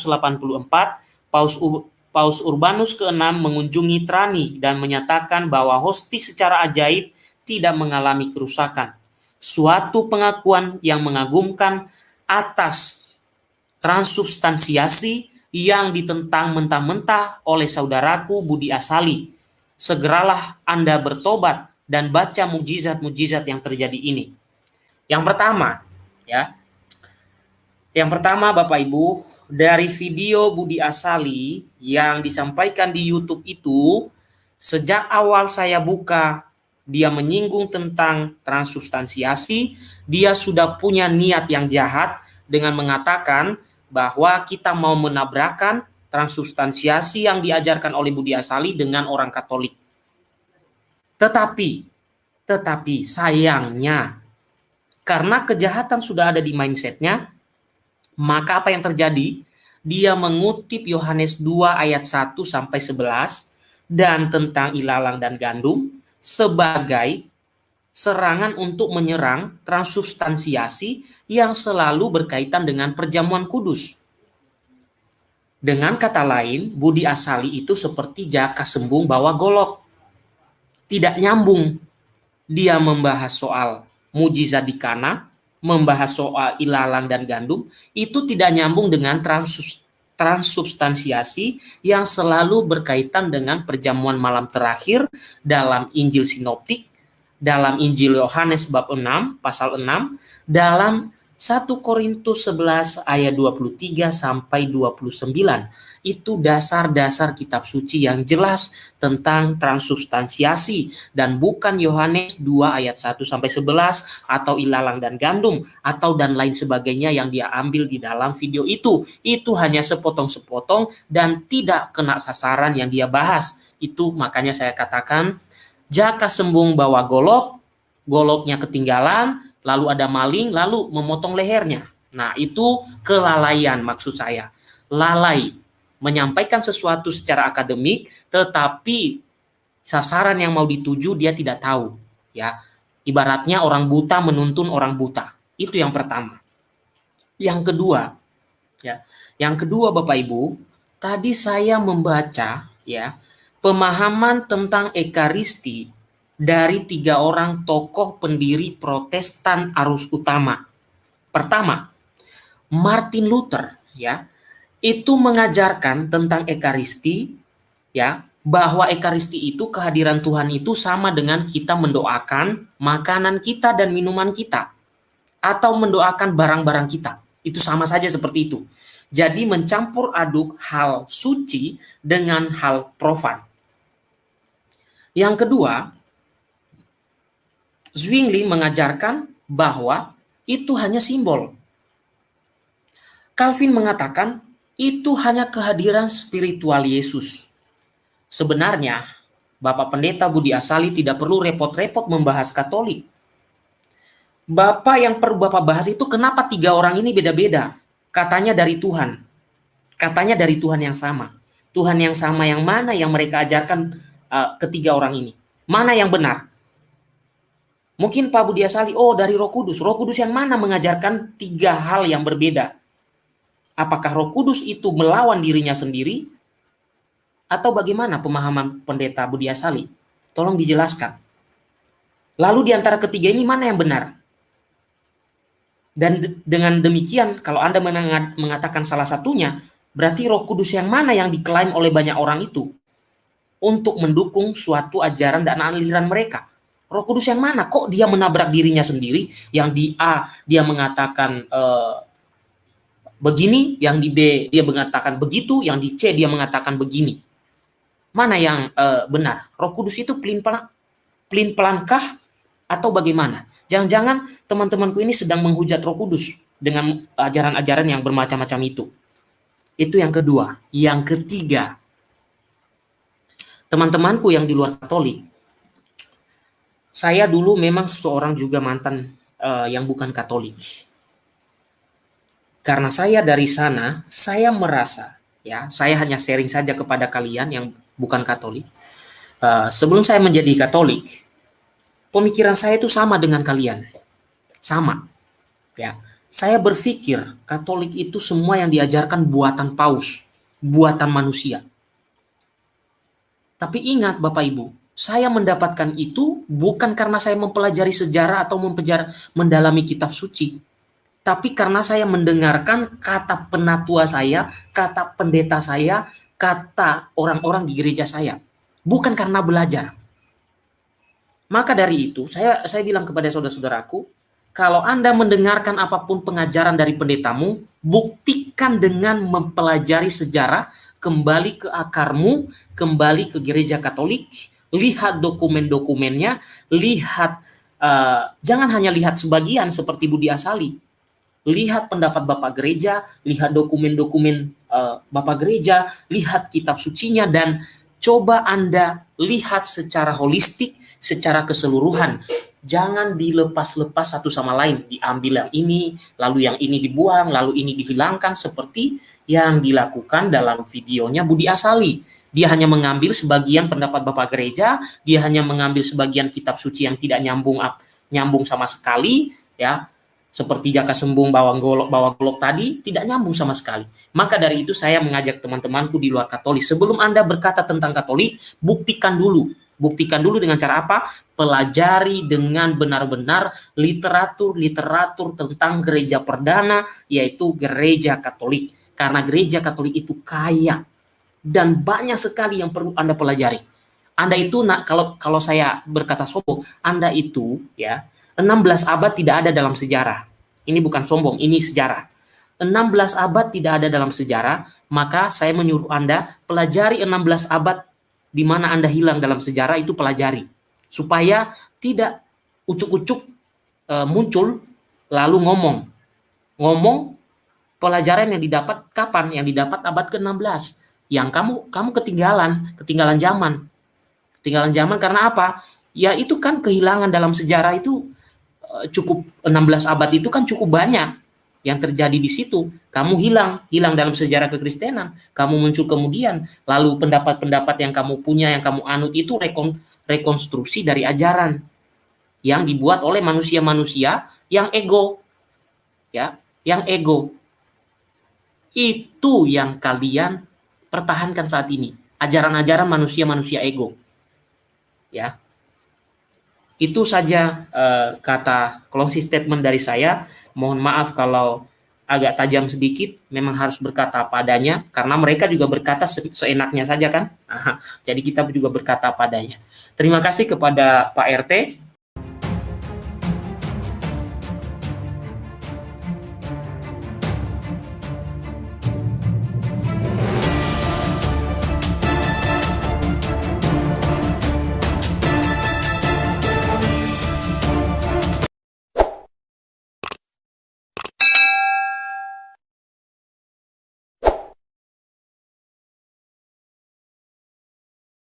Paus Urbanus ke-6 mengunjungi Trani dan menyatakan bahwa hosti secara ajaib tidak mengalami kerusakan. Suatu pengakuan yang mengagumkan atas transubstansiasi yang ditentang mentah-mentah oleh saudaraku Budi Asali. Segeralah Anda bertobat dan baca mukjizat-mukjizat yang terjadi ini. Yang pertama, ya. Yang pertama Bapak Ibu, dari video Budi Asali yang disampaikan di YouTube itu, sejak awal saya buka, dia menyinggung tentang transubstansiasi, dia sudah punya niat yang jahat dengan mengatakan bahwa kita mau menabrakkan transubstansiasi yang diajarkan oleh Budi Asali dengan orang Katolik. Tetapi sayangnya, karena kejahatan sudah ada di mindsetnya, maka apa yang terjadi? Dia mengutip Yohanes 2 ayat 1 sampai 11 dan tentang ilalang dan gandum sebagai serangan untuk menyerang transubstansiasi yang selalu berkaitan dengan perjamuan kudus. Dengan kata lain, Budi Asali itu seperti Jaka Sembung bawa golok. Tidak nyambung. Dia membahas soal mujizat di Kana, membahas soal ilalang dan gandum, itu tidak nyambung dengan transubstansiasi yang selalu berkaitan dengan perjamuan malam terakhir dalam Injil Sinoptik, dalam Injil Yohanes bab 6, pasal 6, dalam 1 Korintus 11 ayat 23 sampai 29. Itu dasar-dasar kitab suci yang jelas tentang transubstansiasi dan bukan Yohanes 2 ayat 1 sampai 11 atau ilalang dan gandum atau dan lain sebagainya yang dia ambil di dalam video itu. Itu hanya sepotong-sepotong dan tidak kena sasaran yang dia bahas. Itu makanya saya katakan Jaka Sembung bawa golok, goloknya ketinggalan, lalu ada maling, lalu memotong lehernya. Nah, itu kelalaian maksud saya. Lalai. Menyampaikan sesuatu secara akademik, tetapi sasaran yang mau dituju dia tidak tahu. Ya, ibaratnya orang buta menuntun orang buta. Itu yang pertama. Yang kedua, Bapak Ibu, tadi saya membaca pemahaman tentang Ekaristi dari 3 orang tokoh pendiri Protestan arus utama. Pertama, Martin Luther, itu mengajarkan tentang Ekaristi, bahwa Ekaristi itu kehadiran Tuhan itu sama dengan kita mendoakan makanan kita dan minuman kita, atau mendoakan barang-barang kita. Itu sama saja seperti itu. Jadi mencampur aduk hal suci dengan hal profan. Yang kedua, Zwingli mengajarkan bahwa itu hanya simbol. Calvin mengatakan itu hanya kehadiran spiritual Yesus. Sebenarnya, Bapak Pendeta Budi Asali tidak perlu repot-repot membahas Katolik. Bapak yang perlu Bapak bahas itu kenapa 3 orang ini beda-beda. Katanya dari Tuhan. Katanya dari Tuhan yang sama. Tuhan yang sama yang mana yang mereka ajarkan ketiga orang ini? Mana yang benar? Mungkin Pak Budi Asali, dari Roh Kudus. Roh Kudus yang mana mengajarkan 3 hal yang berbeda? Apakah Roh Kudus itu melawan dirinya sendiri? Atau bagaimana pemahaman Pendeta Budi Asali? Tolong dijelaskan. Lalu di antara ketiga ini mana yang benar? Dan dengan demikian, kalau Anda mengatakan salah satunya, berarti Roh Kudus yang mana yang diklaim oleh banyak orang itu untuk mendukung suatu ajaran dan aliran mereka? Roh Kudus yang mana? Kok dia menabrak dirinya sendiri? Yang di A dia mengatakan begini, yang di B dia mengatakan begitu, yang di C dia mengatakan begini. Mana yang benar? Roh Kudus itu pelin-pelankah atau bagaimana? Jangan-jangan teman-temanku ini sedang menghujat Roh Kudus dengan ajaran-ajaran yang bermacam-macam itu. Itu yang kedua. Yang ketiga, teman-temanku yang di luar Katolik, saya dulu memang seseorang juga mantan yang bukan Katolik. Karena saya dari sana, saya merasa, saya hanya sharing saja kepada kalian yang bukan Katolik. Sebelum saya menjadi Katolik, pemikiran saya itu sama dengan kalian. Sama. Saya berpikir Katolik itu semua yang diajarkan buatan paus, buatan manusia. Tapi ingat Bapak Ibu, saya mendapatkan itu bukan karena saya mempelajari sejarah atau mendalami kitab suci. Tapi karena saya mendengarkan kata penatua saya, kata pendeta saya, kata orang-orang di gereja saya. Bukan karena belajar. Maka dari itu, saya bilang kepada saudara-saudaraku, kalau Anda mendengarkan apapun pengajaran dari pendetamu, buktikan dengan mempelajari sejarah, kembali ke akarmu, kembali ke gereja Katolik, lihat dokumen-dokumennya, jangan hanya lihat sebagian seperti Budi Asali. Lihat pendapat Bapak Gereja, lihat dokumen-dokumen Bapak Gereja, lihat kitab sucinya, dan coba Anda lihat secara holistik, secara keseluruhan. Jangan dilepas-lepas satu sama lain, diambil yang ini, lalu yang ini dibuang, lalu ini dihilangkan seperti yang dilakukan dalam videonya Budi Asali. Dia hanya mengambil sebagian pendapat Bapak Gereja, dia hanya mengambil sebagian kitab suci yang tidak nyambung sama sekali, seperti jaka sembung bawa golok tadi tidak nyambung sama sekali. Maka dari itu saya mengajak teman-temanku di luar Katolik, sebelum Anda berkata tentang Katolik, buktikan dulu. Buktikan dulu dengan cara apa? Pelajari dengan benar-benar literatur tentang gereja perdana, yaitu gereja Katolik. Karena gereja Katolik itu kaya dan banyak sekali yang perlu Anda pelajari. Anda itu, kalau saya berkata sombong, Anda itu ya 16 abad tidak ada dalam sejarah. Ini bukan sombong, ini sejarah. 16 abad tidak ada dalam sejarah, maka saya menyuruh Anda pelajari 16 abad di mana Anda hilang dalam sejarah, itu pelajari. Supaya tidak ucuk-ucuk muncul lalu ngomong pelajaran yang didapat kapan? Yang didapat abad ke-16. Yang kamu ketinggalan zaman. Ketinggalan zaman karena apa? Ya itu kan kehilangan dalam sejarah itu cukup 16 abad itu kan cukup banyak yang terjadi di situ. Kamu hilang dalam sejarah kekristenan. Kamu muncul kemudian, lalu pendapat-pendapat yang kamu punya, yang kamu anut itu rekonstruksi dari ajaran yang dibuat oleh manusia-manusia yang ego. Ya, yang ego. Itu yang kalian pertahankan saat ini. Ajaran-ajaran manusia-manusia ego. Ya. Itu saja kata closing statement dari saya. Mohon maaf kalau agak tajam sedikit, memang harus berkata apa adanya, karena mereka juga berkata seenaknya saja kan. Jadi kita juga berkata apa adanya. Terima kasih kepada Pak RT